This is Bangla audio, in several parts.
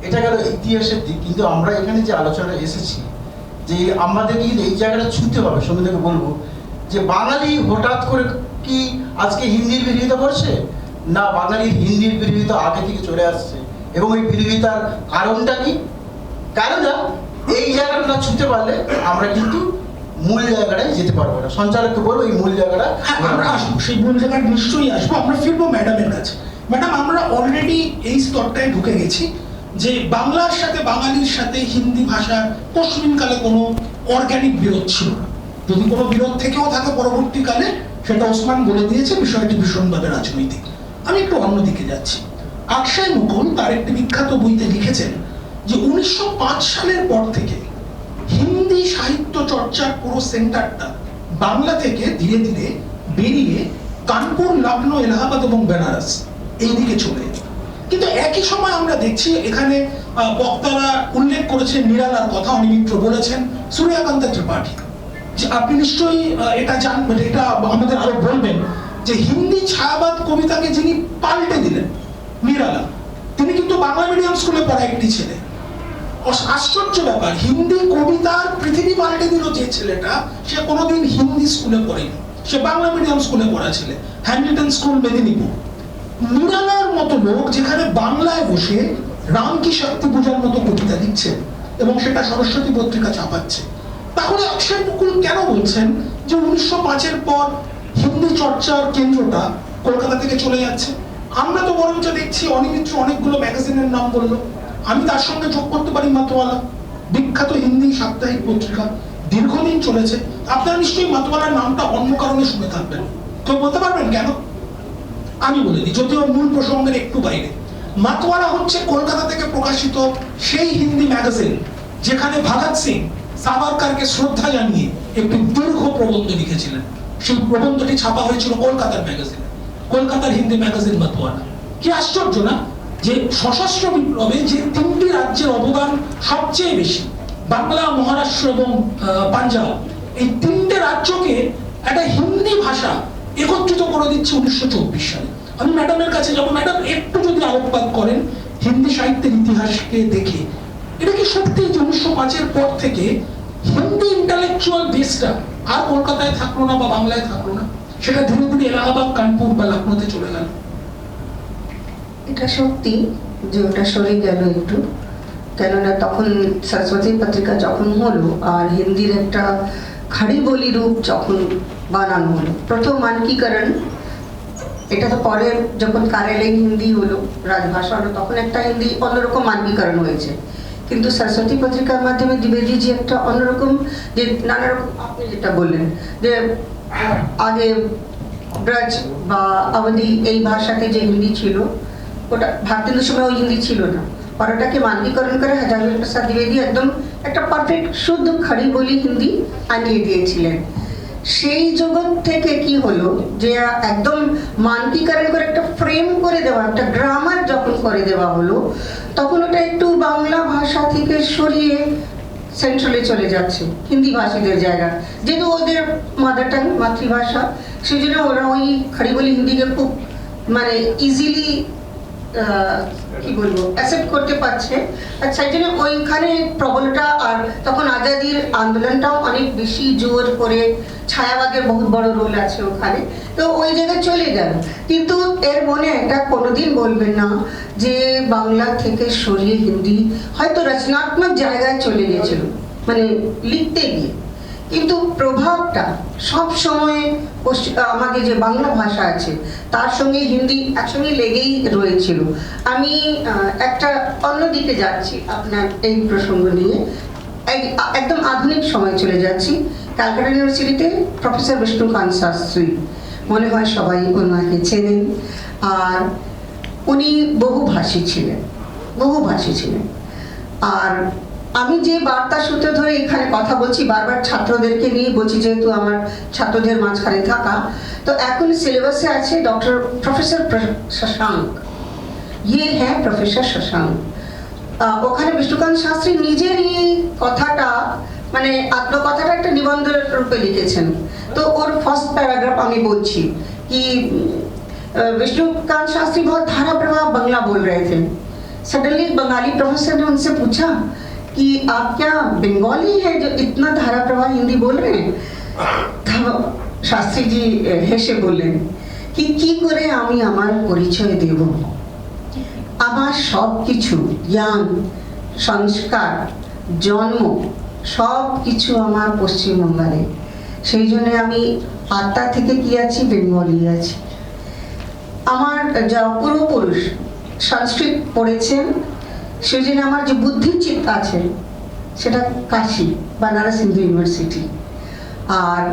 এটা গেল ইতিহাসের দিক। কিন্তু আমরা এখানে যে আলোচনাটা এসেছি, যে আমাদের কিন্তু এই জায়গাটা ছুঁতে হবে। সঙ্গীতাকে বলবো যে বাঙালি হঠাৎ করে কি আজকে হিন্দির বিরোধিতা করছে, না বাঙালির হিন্দির বিরোধিতা আগে থেকে চলে আসছে। এবং এই বিরোধিতার কারণটা কি? কারণটা এই জায়গাটা ছুঁতে পারলে আমরা কিন্তু মূল জায়গাটায় যেতে পারবো না। সঞ্চালককে বলবো এই মূল জায়গাটা আমরা আসবো, সেই মূল জায়গায় নিশ্চয়ই আসবো। আমরা ফিরবো ম্যাডামের কাছে। ম্যাডাম, আমরা অলরেডি এই স্তরটায় ঢুকে গেছি যে বাংলার সাথে বাঙালির সাথে হিন্দি ভাষার তৎকালীনকালে কোনো অর্গানিক বিরোধ ছিল না। যদি কোনো বিরোধ থেকেও থাকে পরবর্তীকালে, সেটা ওসমান বলে দিয়েছে বিষয়টি ভীষণভাবে রাজনৈতিক। আমি একটু অন্যদিকে যাচ্ছি। আকশাই মুকুল তার একটি বিখ্যাত বইতে লিখেছেন যে 1905 সালের পর থেকে হিন্দি সাহিত্য চর্চার পুরো সেন্টারটা বাংলা থেকে ধীরে ধীরে বেরিয়ে কানপুর, লখনৌ, এলাহাবাদ এবং বেনারস এই দিকে চলে এলো। কিন্তু একই সময় আমরা দেখছি এখানে বক্তারা উল্লেখ করেছেন নিরালার কথা, অনিমিত্র বলেছেন, সূর্যকান্ত ত্রিপাঠী। যে আপনি নিশ্চয়ই এটা জানবেন, এটা আমাদের আরো বলবেন যে হিন্দি ছায়াবাদ কবিতাকে যিনি পাল্টে দিলেন, নিরালা, তিনি কিন্তু বাংলা মিডিয়াম স্কুলে পড়া একটি ছেলে। আশ্চর্য ব্যাপার, হিন্দি কবিতার পৃথিবী পাল্টে দিল যে ছেলেটা, সে কোনোদিন হিন্দি স্কুলে পড়েনি, সে বাংলা মিডিয়াম স্কুলে পড়া ছেলে, হ্যামিল্টন স্কুল, মেদিনীপুর। নিরালার মতো লোক যেখানে বাংলায় বসে রাম কি শক্তি পূজার মতো কবিতা লিখছেন এবং সেটা সরস্বতী পত্রিকা ছাপাচ্ছে, তাহলে আকশাই মুকুল কেন বলছেন যে 1905-এর পর হিন্দি চর্চার কেন্দ্রটা কলকাতা থেকে চলে যাচ্ছে? আমরা তো বরঞ্চ দেখছি অনিমিত্র অনেকগুলো ম্যাগাজিনের নাম বললো, আমি তার সঙ্গে যোগ করতে পারি মাতোয়ালা, বিখ্যাত হিন্দি সাপ্তাহিক পত্রিকা, দীর্ঘদিন চলেছে। আপনারা নিশ্চয়ই মাতোয়ালার নামটা অন্য কারণে শুনে থাকবেন, কেউ বলতে পারবেন কেন? আমি বলে দিই, যদিও মূল প্রসঙ্গের একটু বাইরে। মাতোয়ালা হচ্ছে কলকাতা থেকে প্রকাশিত সেই হিন্দি ম্যাগাজিন যেখানে ভগৎ সিং সাভারকারকে শ্রদ্ধা জানিয়ে একটি দীর্ঘ প্রবন্ধ লিখেছিলেন। সেই প্রবন্ধটি ছাপা হয়েছিল কলকাতার ম্যাগাজিনে, কলকাতার হিন্দি ম্যাগাজিন মাতোয়ালা। কি আশ্চর্য না, যে সশস্ত্র বিপ্লবে যে তিনটি রাজ্যের অবদান সবচেয়ে বেশি, বাংলা, মহারাষ্ট্র এবং পাঞ্জাব, এই তিনটে রাজ্যকে একটা হিন্দি ভাষা একত্রিত করে দিচ্ছে 1924 সালে। আমি ম্যাডামের কাছে যাবো। ম্যাডাম, একটু যদি আলোকপাত করেন হিন্দি সাহিত্যের ইতিহাসকে দেখে, এটা কি সত্যি যে 1905-এর পর থেকে হিন্দি ইন্টালেকচুয়াল বেসটা আর কলকাতায় থাকলো না বা বাংলায় থাকলো না, সেটা ধীরে ধীরে এলাহাবাদ, কানপুর বা লখনৌতে চলে গেল? এটা সত্যি যে ওটা সরে গেল একটু, কেননা তখন সরস্বতী পত্রিকা যখন হলো আর হিন্দির একটা খাড়ি বলি রূপ যখন বানানো হলো, প্রথম মানকীকরণ, এটা তো পরে যখন কারেলে হিন্দি হলো, রাজভাষা হলো, তখন একটা হিন্দি অন্যরকম মানকীকরণ হয়েছে। কিন্তু সরস্বতী পত্রিকার মাধ্যমে দ্বিবেদীজি একটা অন্যরকম, যে নানা রকম, আপনি যেটা বললেন যে আগে ব্রজ বা অবধি এই ভাষাতে যে হিন্দি ছিল, ওটা ভারতের সময় ওই হিন্দি ছিল না, আর ওটাকে মানকীকরণ করে হাজার প্রসাদ দ্বিবেদী একদম একটা পারফেক্ট শুদ্ধ খাড়ি বলি হিন্দি আনিয়ে দিয়েছিলেন। সেই জগৎ থেকে কি হলো যে একদম মানকীকরণ করে একটা ফ্রেম করে দেওয়া, একটা গ্রামার যখন করে দেওয়া হলো, তখন ওটা একটু বাংলা ভাষা থেকে সরিয়ে সেন্ট্রালে চলে যাচ্ছে হিন্দি ভাষীদের জায়গা, যেহেতু ওদের মাদার টাং, মাতৃভাষা, সেই জন্য ওরা ওই খাড়ি বলি হিন্দিকে খুব মানে ইজিলি কি বলবো অ্যাকসেপ্ট করতে পারছে। আর সেই জন্য ওইখানে প্রবলটা, আর তখন আজাদির আন্দোলনটাও অনেক বেশি জোর করে, ছায়াবাদের বহুত বড় রোল আছে ওখানে, তো ওই জায়গায় চলে গেল। কিন্তু এর মনে এটা কোনোদিন বলবেন না যে বাংলা থেকে সরিয়ে হিন্দি হয়তো রচনাত্মক জায়গায় চলে গেছিল, মানে লিখতে গিয়ে, কিন্তু প্রভাবটা সব সময় আমাদের যে বাংলা ভাষা আছে তার সঙ্গে হিন্দি একসঙ্গে লেগেই রয়েছিল। আমি একটা অন্যদিকে যাচ্ছি আপনার এই প্রসঙ্গ নিয়ে, একদম আধুনিক সময় চলে যাচ্ছি। ক্যালকাটা ইউনিভার্সিটিতে প্রফেসর বিষ্ণুকান্ত শাস্ত্রী, মনে হয় সবাই ওনাকে চেনেন, আর উনি বহুভাষী ছিলেন, বহুভাষী ছিলেন। আর আমি যে বার্তা সূত্র ধরে এখানে কথা বলছি, বারবার ছাত্রদেরকে নিয়ে বলছি, যেহেতু আমার ছাত্রদের মাঝখানে থাকা, তো এখন সিলেবাসে আছে ডক্টর প্রফেসর শশাঙ্ক, ইয়ে হ্যাঁ প্রফেসর শশাঙ্ক। ওখানে বিষ্ণুকান্ত শাস্ত্রী নিজের এই কথাটা, মানে আত্মকথাটা একটা নিবন্ধ রূপে লিখেছেন। তো ওর ফার্স্ট প্যারাগ্রাফ আমি বলছি कि विष्णुकांत शास्त्री बहुत धारा प्रवाह बंगला बोल रहे थे, सडनली एक बंगाली प्रोफेसर ने उनसे पूछा कि आप क्या बंगाली है जो इतना धारा प्रवाह हिंदी बोल रहे हैं? तब शास्त्री जी হেসে বললেন কি করে আমি আমার পরিচয় দেব, আমার সব কিছু জ্ঞান সংস্কার জন্ম সব কিছু আমার পশ্চিমবঙ্গে, সেই জন্য আমি আত্মা থেকে কি আছি, বেঙ্গলি আছি। আমার যারা পূর্বপুরুষ সংস্কৃত পড়েছেন সেজন্য আমার যে বুদ্ধিচিত আছে সেটা কাশী বানারস হিন্দু ইউনিভার্সিটি। আর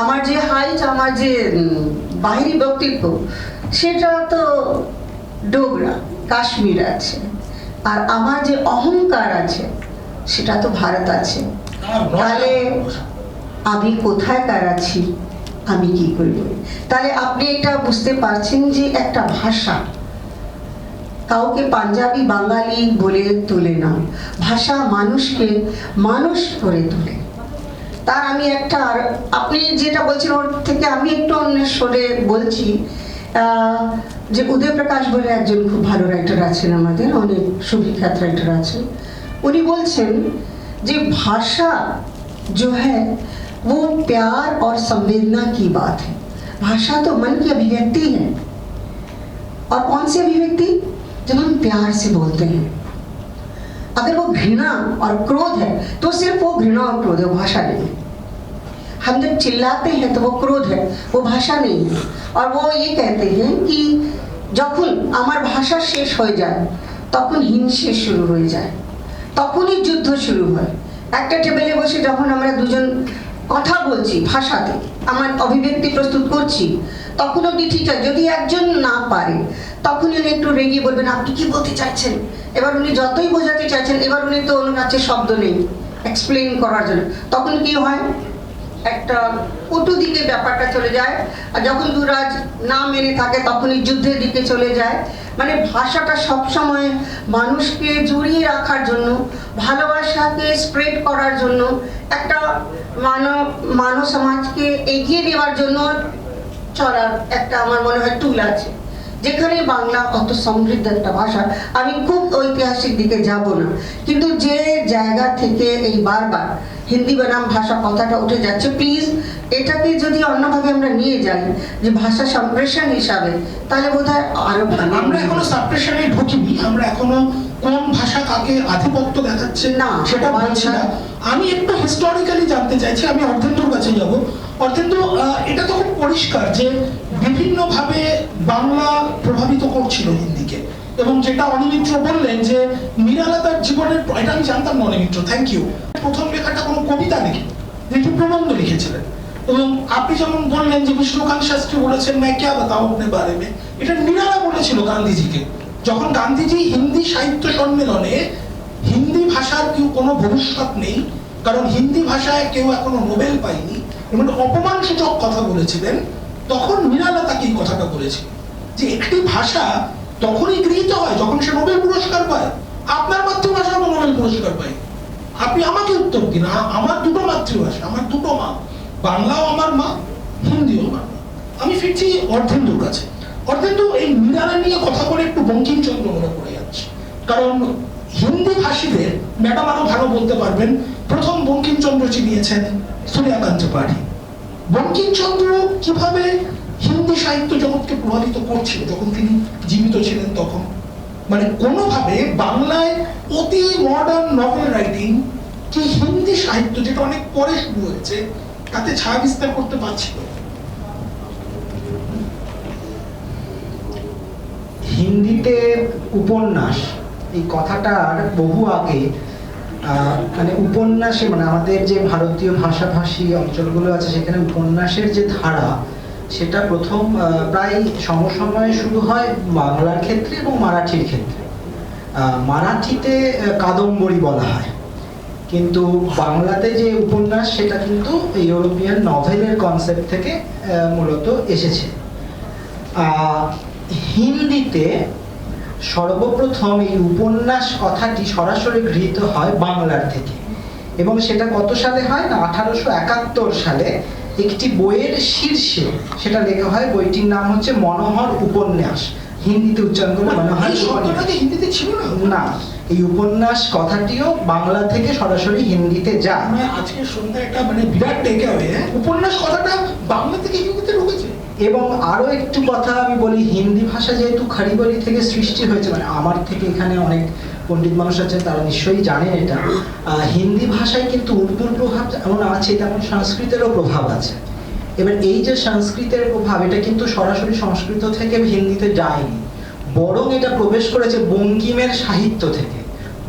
আমার যে হাইট, আমার যে বাহিরি ব্যক্তিত্ব সেটা তো ডোগরা কাশ্মীর আছে। আর আমার যে অহংকার আছে সেটা তো ভারত আছে। তাহলে আমি কোথায়কার আছি, আমি কি করব? তাহলে আপনি এটা বুঝতে পারছেন যে একটা ভাষা কাউকে পাঞ্জাবি বাঙালি বলে তোলে না, ভাষা মানুষকে মানুষ করে তোলে। তার আমি একটা, আপনি যেটা বলছেন ওর থেকে আমি একটু অন্য সরে বলছি, যে উদয় প্রকাশ বলে একজন খুব ভালো রাইটার আছেন, আমাদের অনেক সুবিখ্যাত রাইটার আছেন, উনি বলছেন যে ভাষা जो है वो प्यार और संवेदना की बात है। भाषा तो मन की अभिव्यक्ति है, और कौन सी अभिव्यक्ति? जब हम प्यार से बोलते हैं। अगर वो घृणा और क्रोध है तो सिर्फ वो घृणा और क्रोध है, वो भाषा नहीं है। हम जब चिल्लाते हैं तो वो क्रोध है, वो भाषा नहीं है। और वो ये कहते हैं कि যখন আমার ভাষা শেষ হয়ে যায় তখন হিংসে শুরু হয়ে যায়, তখনই যুদ্ধ শুরু হয়। একটা টেবিলে বসে যখন আমরা দুজন কথা বলছি ভাষাতে, আমার অভিব্যক্তি প্রস্তুত করছি, তখন অবধি ঠিক আছে। যদি একজন না পারে তখন উনি একটু রেগে বলবেন আপনি কি বলতে চাইছেন। এবার উনি যতই বোঝাতে চাইছেন, এবার উনি তো ওনার কাছে শব্দ নেই এক্সপ্লেইন করার জন্য, তখন কি হয় একটা কটু দিকে ব্যাপারটা চলে যায়। আর যখন দুরাজ না মেনে থাকে তখনই যুদ্ধের দিকে চলে যায়। মানে ভাষাটা সবসময় মানুষকে জড়িয়ে রাখার জন্য, ভালোবাসাকে স্প্রেড করার জন্য, একটা মানব সমাজকে এগিয়ে নেওয়ার জন্য চলার একটা আমার মনে হয় টুল আছে। যেখানে বাংলা কত সমৃদ্ধ একটা ভাষা, আমি খুব ঐতিহাসিক দিকে যাব না, কিন্তু যে জায়গা থেকে এই বারবার হিন্দি বনাম ভাষা কথাটা উঠে যাচ্ছে, প্লিজ এটাকে যদি অন্যভাবে আমরা নিয়ে যাই যে ভাষা সম্প্রেষণ হিসাবে, তাহলে বোধহয় আরো ভালো। আমরা এখনো সাপ্রেশনে ঢুকিনি, আমরা এখনো কোন ভাষা কাকে আধিপত্য দেখাচ্ছে না সেটা বলছি না। আমি একটু হিস্টোরিক্যালি জানতে চাইছি, আমি অর্ধেন্দুর কাছে যাব। অর্ধেন্দু, এটা তো খুব পরিষ্কার যে বিভিন্নভাবে বাংলা প্রভাবিত করছিল হিন্দিকে, এবং যেটা অনিমিত্র বললেন যে নিরালা তার জীবনের, এটা আমি জানতাম না অনিমিত্র, থ্যাংক ইউ। প্রথম লেখাটা কোনো কবিতা লিখে একটি প্রবন্ধ লিখেছিলেন, এবং আপনি যেমন বললেন যে বিষ্ণুকান্ত শাস্ত্রী বলেছেন मैं क्या बताऊं अपने बारे में, এটা নিরালা বলেছিল গান্ধীজিকে। যখন গান্ধীজি হিন্দি সাহিত্য সম্মেলনে হিন্দি ভাষার কেউ কোনো ভবিষ্যৎ নেই, কারণ হিন্দি ভাষায় কেউ এখনো নোবেল পায়নি, এবং অপমানসূচক কথা বলেছিলেন, তখন নিরালা তাকে এই কথাটা বলেছিল যে একটি ভাষা তখনই গৃহীত হয় যখন সে নোবেল পুরস্কার পায়। আপনার মাতৃভাষা নোবেল পুরস্কার পায়, আপনি আমাকে উত্তর দিন। আমার দুটো মাতৃভাষা, আমার দুটো মা, বাংলাও আমার মা, হিন্দিও আমার মা। আমি ফিরছি অর্ধেন্দুর কাছে। অর্ধেন্দু, এই নিরালা নিয়ে কথা বলে একটু বঙ্কিমচন্দ্র মনে পড়ে যাচ্ছে, কারণ হিন্দি ভাষীদের ম্যাডাম আরো ভালো বলতে পারবেন, প্রথম বঙ্কিমচন্দ্র চিনিয়েছেন সূর্যকান্ত পাঢ়ী। বঙ্কিমচন্দ্র কিভাবে হিন্দি সাহিত্য জগৎকে প্রভাবিত করছিল যখন তিনি জীবিত ছিলেন তখন, মানে কোনোভাবে বাংলায় অতি মডার্ন নভেল রাইটিং কি হিন্দি সাহিত্য, যেটা অনেক পরে শুরু হয়েছে, তাতে ছায়া বিস্তার করতে পারছিল? হিন্দিতে উপন্যাস এই কথাটার বহু আগে, মানে উপন্যাসে, মানে আমাদের যে ভারতীয় ভাষাভাষী অঞ্চলগুলো আছে সেখানে উপন্যাসের যে ধারা সেটা প্রথম প্রায় সমসময়ে শুরু হয় বাংলার ক্ষেত্রে এবং মারাঠির ক্ষেত্রে। মারাঠিতে কাদম্বরী বলা হয়, কিন্তু বাংলাতে যে উপন্যাস সেটা কিন্তু ইউরোপিয়ান নভেলের কনসেপ্ট থেকে মূলত এসেছে। হিন্দিতে সর্বপ্রথম এই উপন্যাস কথাটি সরাসরি গৃহীত হয় বাংলার থেকে, এবং সেটা কত সালে হয় না 1871 সালে একটি বইয়ের শীর্ষে সেটা লেখা হয়। বইটির নাম হচ্ছে মনোহর উপন্যাস, হিন্দিতে উচ্চারণ করলে মনে হয় এই শব্দটা কি হিন্দিতে ছিল না? না, এই উপন্যাস কথাটিও বাংলা থেকে সরাসরি হিন্দিতে যায়। মানে আজকে সন্ধ্যায় একটা মানে বিরাট টেকে হবে, উপন্যাস কথাটা বাংলা থেকে হিন্দিতে ঢুকেছে। এবং আরো একটু কথা আমি বলি, হিন্দি ভাষা যেহেতু খাড়িবলি থেকে সৃষ্টি হয়েছে, মানে আমার থেকে এখানে অনেক পণ্ডিত মানুষ আছেন, তারা নিশ্চয়ই জানেন এটা। হিন্দি ভাষায় কিন্তু উর্দুর প্রভাব যেমন আছে, তেমন সংস্কৃতেরও প্রভাব আছে। এবার এই যে সংস্কৃতের প্রভাব, এটা কিন্তু সরাসরি সংস্কৃত থেকে হিন্দিতে যায়নি, বরং এটা প্রবেশ করেছে বঙ্কিমের সাহিত্য থেকে।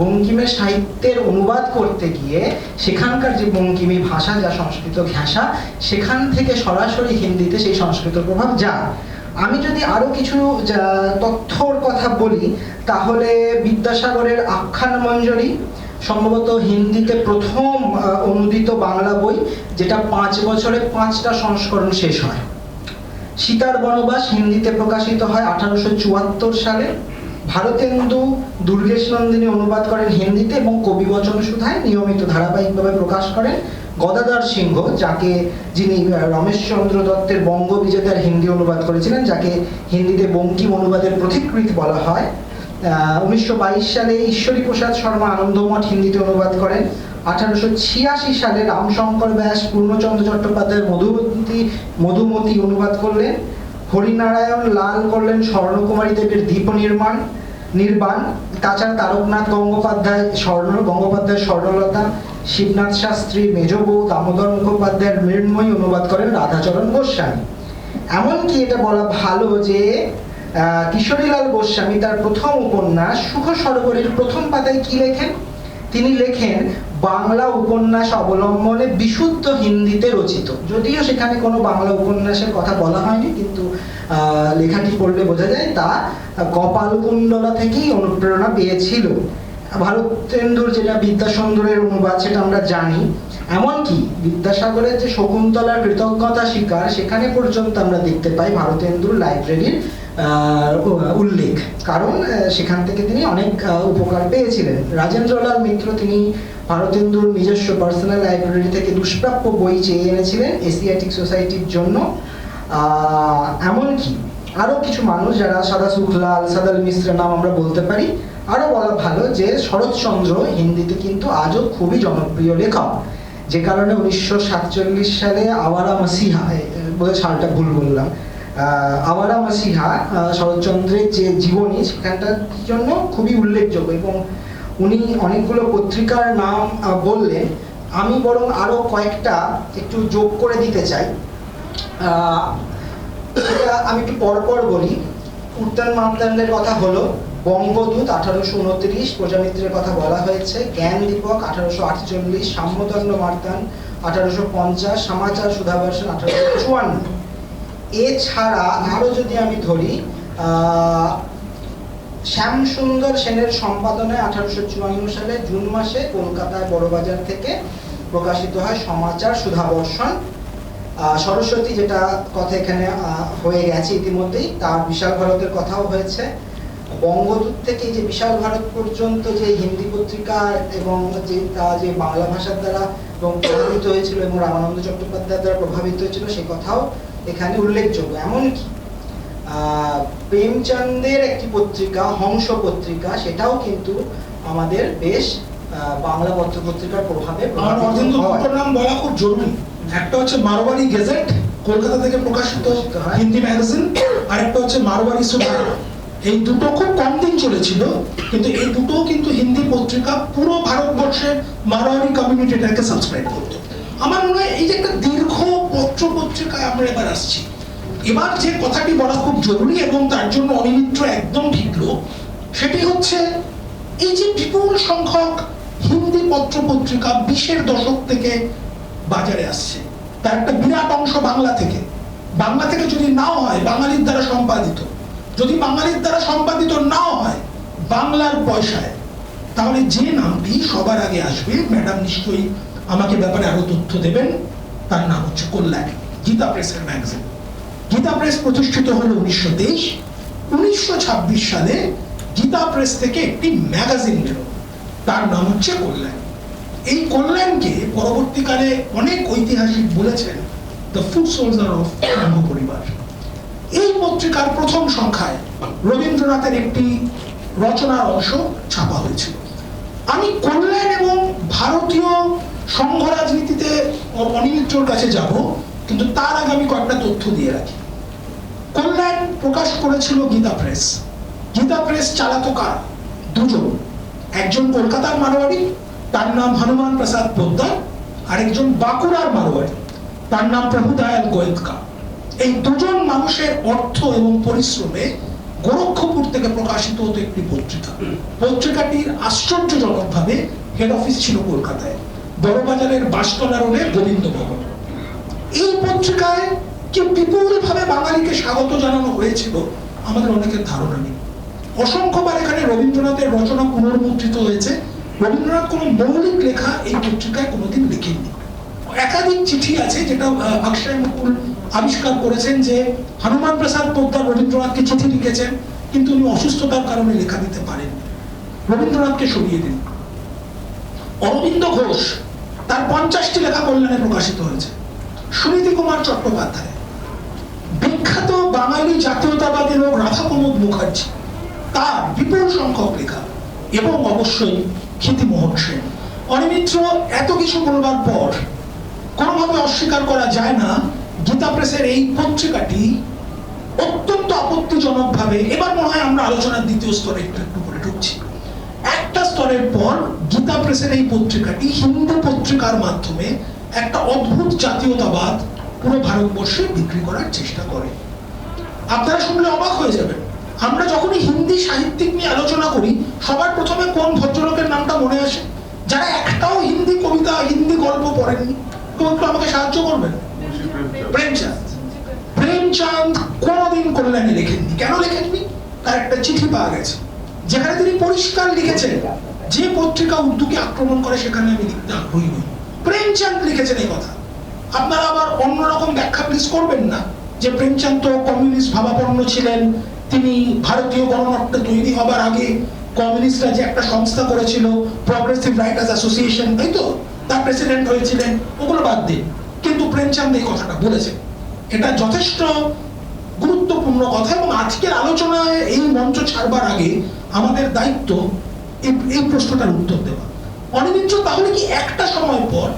বঙ্কিমের সাহিত্যের অনুবাদ করতে গিয়ে সেখানকার যে বঙ্কিমী ভাষা, যা সংস্কৃত ঘেঁষা, সেখান থেকে সরাসরি হিন্দিতে সেই সংস্কৃত প্রভাব যায়। আমি যদি আরো কিছু তথ্যর কথা বলি, তাহলে বিদ্যাসাগরের আখ্যান মঞ্জরি সম্ভবত হিন্দিতে প্রথম অনুদিত বাংলা বই, যেটা 5 বছরে 5টা সংস্করণ শেষ হয়। সীতার বনবাস হিন্দিতে প্রকাশিত হয় 1874 সালে। ভারতেন্দু দুর্গেশ নন্দিনী অনুবাদ করেন হিন্দিতে এবং কবিবচন সুধায় নিয়মিত ধারাবাহিকভাবে প্রকাশ করেন। গদাধর সিংহ, যিনি রমেশচন্দ্র দত্তের বঙ্গবিজেতার হিন্দি অনুবাদ করেছিলেন, যাকে হিন্দিতে বঙ্কিম অনুবাদের পথিকৃৎ বলা হয়, 1922 সালে ঈশ্বরী প্রসাদ শর্মা আনন্দমঠ হিন্দিতে অনুবাদ করেন। 1886 সালে রামশঙ্কর ব্যাস পূর্ণচন্দ্র চট্টোপাধ্যায়ের মধুমতি অনুবাদ করলেন। হরিনারায়ণ লাল করলেন স্বর্ণকুমারী দেবীর দ্বীপ নির্বাণ। তাছাড়া তারকনাথ গঙ্গোপাধ্যায় স্বর্ণলতা, শিবনাথ শাস্ত্রী মেজ বউ, দামোদর মুখোপাধ্যায়ের মৃন্ময়ী অনুবাদ করেন রাধাচরণ গোস্বামী। এমনকি এটা বলা ভালো যে কিশোরীলাল গোস্বামী তার প্রথম উপন্যাস সুখ সরোবরের প্রথম পাতায় কি লেখেন? তিনি লেখেন, বাংলা উপন্যাস অবলম্বনে বিশুদ্ধ হিন্দিতে রচিত। যদিও সেখানে কোনো বাংলা উপন্যাসের কথা বলা হয়নি, কিন্তু লেখাটি পড়লে বোঝা যায় তা কপালকুণ্ডলা থেকেই অনুপ্রেরণা পেয়েছিল। ভারতেন্দুর যেটা বিদ্যাসুন্দরের অনুবাদ, সেটা আমরা জানি। এমনকি বিদ্যাসাগরের যে শকুন্তলার কৃতজ্ঞতা স্বীকার, সেখানে পর্যন্ত আমরা দেখতে পাই ভারতেন্দুর লাইব্রেরির উল্লেখ, কারণ সেখান থেকে তিনি অনেক উপকার পেয়েছিলেন। রাজেন্দ্রলাল মিত্র, তিনি ভারতেন্দুর নিজস্ব পার্সোনাল লাইব্রেরি থেকে দুষ্প্রাপ্য বই চেয়ে এনেছিলেন এশিয়াটিক সোসাইটির জন্য। এমনকি আরো কিছু মানুষ, যারা সাদা সুখলাল, সাদাল মিশ্রের নাম আমরা বলতে পারি। আরো বলা ভালো যে শরৎচন্দ্র হিন্দিতে কিন্তু আজও খুবই জনপ্রিয় লেখক, যে কারণে 1947 সালে আওয়ারা মাসিহা, বোধহয় সালটা ভুল বললাম, আওয়ারা মাসিহা শরৎচন্দ্রের যে জীবনী, সেখানটার জন্য খুবই উল্লেখযোগ্য। এবং উনি অনেকগুলো পত্রিকার নাম বললেন, আমি বরং আরো কয়েকটা একটু যোগ করে দিতে চাই। সেটা আমি একটু পরপর বলি। উত্তন মার্তান্ডের কথা হলো, বঙ্গদূত 1829, প্রজামিত্রের কথা বলা হয়েছে, জ্ঞান দীপক 1848, সাম্যদণ্ড মার্তান 1850, সমাচার সুধাবর্ষণ 1854। এছাড়া আরো যদি আমি ধরি, শ্যামসুন্দর সেনের সম্পাদনায় 1854 সালে জুন মাসে কলকাতায় বড়বাজার থেকে প্রকাশিত হয় সমাচার সুধাবর্ষণ। সরস্বতী, যেটা কথা এখানে হয়ে গেছে ইতিমধ্যেই, তার বিশাল ভারতের কথাও হয়েছে। বঙ্গদূত থেকে যে বিশাল ভারত পর্যন্ত যে হিন্দি পত্রিকা এবং যে বাংলা ভাষার দ্বারা এবং প্রভাবিত হয়েছিল এবং রামানন্দ চট্টোপাধ্যায়ের দ্বারা প্রভাবিত হয়েছিল, সে কথাও এখানে উল্লেখযোগ্য। এমনকি প্রেমচন্দের একটি পত্রিকা, হংস পত্রিকা, সেটাও কিন্তু আমাদের বেশ বাংলা পত্রপত্রিকার প্রভাবে নাম বলা খুব জরুরি। একটা হচ্ছে মারোয়ারি গেজেট, কলকাতা থেকে প্রকাশিত হিন্দি ম্যাগাজিন, আর একটা হচ্ছে মারোয়ারি সুধা। এই দুটো খুব কম দিন চলেছিল, কিন্তু এই দুটো কিন্তু হিন্দি পত্রিকা পুরো ভারতবর্ষের মারোয়ারি কমিউনিটিটাকে সাবস্ক্রাইব করতো। আমার মনে হয় এই যে একটা দীর্ঘ পত্র পত্রিকায় আমরা এবার আসছি, এবার যে কথাটি বলা খুব জরুরি এবং তার জন্য অনিমিত্র একদম ঠিক লোক, সেটি হচ্ছে এই যে বিপুল সংখ্যক হিন্দি পত্র পত্রিকা 20-এর দশক থেকে বাজারে আসছে, তার একটা বিরাট অংশ বাংলা থেকে যদি নাও হয় বাঙালির দ্বারা সম্পাদিত, যদি বাঙালির দ্বারা সম্পাদিত নাও হয় বাংলার পয়সায়, তাহলে যে নামটি সবার আগে আসবে, ম্যাডাম নিশ্চয়ই আমাকে ব্যাপারে আরো তথ্য দেবেন, তার নাম হচ্ছে কল্যাণী। গীতা প্রেসের ম্যাগাজিন। গীতা প্রেস প্রতিষ্ঠিত হলো 1923। 1926 সালে গীতা প্রেস থেকে একটি ম্যাগাজিন বেরোল, তার নাম হচ্ছে কল্যাণ। এই কল্যাণকে পরবর্তীকালে অনেক ঐতিহাসিক বলেছেন দ্য ফুড সোলজার অফ সংঘ পরিবার। এই পত্রিকার প্রথম সংখ্যায় রবীন্দ্রনাথের একটি রচনার অংশ ছাপা হয়েছিল। আমি কল্যাণ এবং ভারতীয় সংঘ রাজনীতিতে অনিমিত্রর কাছে যাব, কিন্তু তার আগে আমি কয়েকটা তথ্য দিয়ে রাখি। কল্যাণ প্রকাশ করেছিল গীতা প্রেস। গীতা প্রেস চালাতো কারা? দুজন, একজন কলকাতার মারোয়াড়ি, তার নাম হনুমান প্রসাদ পোদ্দার, আর একজন বাঁকুড়ার মারোয়াড়ি, তার নাম প্রভুদয়াল গোয়েঙ্কা। এই দুজন মানুষের অর্থ এবং পরিশ্রমে গোরক্ষপুর থেকে প্রকাশিত হতো একটি পত্রিকা। পত্রিকাটির আশ্চর্যজনকভাবে হেড অফিস ছিল কলকাতায়, বড়বাজারের বাসতলা রোডে গোবিন্দ ভবন। এই পত্রিকায় কি বিপুলভাবে বাঙালিকে স্বাগত জানানো হয়েছিল আমাদের অনেকের ধারণা নেই। অসংখ্যবার এখানে রবীন্দ্রনাথের রচনা পুনর্মুদ্রিত হয়েছে। রবীন্দ্রনাথ কোনো মৌলিক লেখা এই পত্রিকায় কোনোদিন লিখেননি। একাধিক চিঠি আছে যেটা আকশাই মুকুল আবিষ্কার করেছেন, যে হনুমান প্রসাদ পোদ্দার রবীন্দ্রনাথকে চিঠি লিখেছেন, কিন্তু উনি অসুস্থতার কারণে লেখা দিতে পারেননি, রবীন্দ্রনাথকে সরিয়ে দিন। অরবিন্দ ঘোষ, তার 50টি লেখা কল্যাণে প্রকাশিত হয়েছে। সুনীতি কুমার চট্টোপাধ্যায়, বিখ্যাত বাঙালি জাতীয়তাবাদী লোক রাধা প্রমোদ মুখার্জি, তার বিপুল সংখ্যক লেখা, এবং অবশ্যই ক্ষিতিমোহন সেন। অনিমিত্র এত কিছু বলবার পর কোনোভাবে অস্বীকার করা যায় না, গীতা প্রেসের এই পত্রিকাটি অত্যন্ত আপত্তিজনকভাবে, এবার মনে হয় আমরা আলোচনার দ্বিতীয় স্তরে একটু একটু করে ঢুকছি। একটা স্তরের পর গীতা প্রেসের এই পত্রিকাটি হিন্দু পত্রিকার মাধ্যমে একটা অদ্ভুত জাতীয়তাবাদ পুরো ভারতবর্ষে বিক্রি করার চেষ্টা করে। আপনারা শুনলে অবাক হয়ে যাবেন, আমরা যখনই হিন্দি সাহিত্যিক নিয়ে আলোচনা করি সবার প্রথমে কোন ভদ্রলোকের নামটা মনে আসে? যারা একটাও হিন্দি কবিতা, হিন্দি গল্প পড়েননি। কেউ একটু আমাকে সাহায্য করবেন? প্রেমচাঁদ। প্রেমচাঁদ কোনদিন কল্যাণে লেখেননি। কেন লেখেননি? তার একটা চিঠি পাওয়া গেছে যেখানে তিনি পরিষ্কার লিখেছেন, যে পত্রিকা উর্দুকে আক্রমণ করে সেখানে আমি লিখতে আগ্রহী নই। প্রেমচাঁদ লিখেছেন এই কথা। আপনারা আবার অন্যরকম ব্যাখ্যা প্লিজ করবেন না যে প্রেমচাঁদ তো কমিউনিস্ট ভাবাপন্ন ছিলেন, তিনি ভারতীয় গণনাট্য তৈরি হবার আগে কমিউনিস্টরা যে একটা সংস্থা করেছিল প্রগ্রেসিভ রাইটার্স অ্যাসোসিয়েশন, তাই তো, তার প্রেসিডেন্ট হয়েছিলেন, ওগুলো বাদ দিন। কিন্তু প্রেমচাঁদ এই কথাটা বলেছেন, এটা যথেষ্ট গুরুত্বপূর্ণ কথা। এবং আজকের আলোচনায় এই মঞ্চ ছাড়বার আগে আমাদের দায়িত্ব এই প্রশ্নটার উত্তর দেওয়া। অনিমিত্র, তাহলে কি একটা সময় পর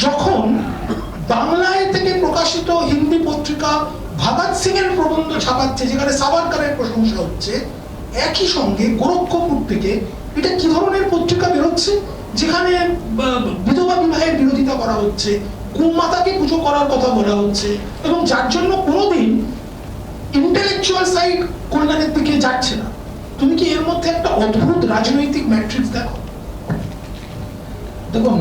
যখন বাংলায় থেকে প্রকাশিত হিন্দি পত্রিকা ভগৎ সিং এর প্রবন্ধ ছাপাচ্ছে যেখানে সাভারকারের প্রশংসা হচ্ছে, একই সঙ্গে গোরক্ষপুর থেকে এটা কি ধরনের পত্রিকা বেরোচ্ছে যেখানে বিধবা বিবাহের বিরোধিতা করা হচ্ছে, গোমাতাকে পুজো করার কথা বলা হচ্ছে, এবং যার জন্য কোনোদিন ইন্টেলেকচুয়াল সাইড কল্যাণের দিকে যাচ্ছে না? তুমি কি এর মধ্যে একটা অদ্ভুত রাজনৈতিক ম্যাট্রিক্স দেখো? দেখুন,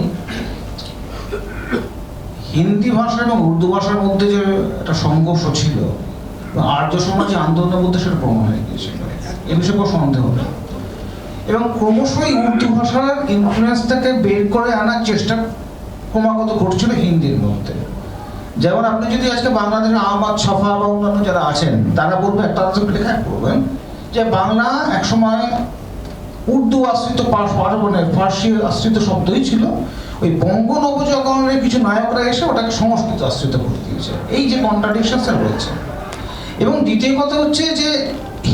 হিন্দি ভাষা এবং উর্দু ভাষার মধ্যে যে একটা সংঘর্ষ ছিল, আর্য সমাজে আন্দোলনের মধ্যে সেটা প্রমাণ হয়ে গিয়েছিল, এ বিষয়ে কোনো সন্দেহ নেই। এবং ক্রমশই উর্দু ভাষার ইনফ্লুয়েন্সটাকে বের করে আনার চেষ্টা ক্রমাগত ঘটছিল হিন্দির মধ্যে। যেমন আপনি যদি আজকে বাংলাদেশের আহমদ ছফা বা অন্যান্য যারা আছেন তারা বলবে, একটা লেখা করবেন যে বাংলা একসময় উর্দু আশ্রিত ফার্সি আশ্রিত শব্দই ছিল, ওই বঙ্গ নবজাগরণের কিছু নায়করা এসে ওটাকে সংস্কৃত আশ্রিত করে দিয়েছে। এই যে কন্ট্রাডিকশনস রয়েছে। এবং দ্বিতীয় কথা হচ্ছে যে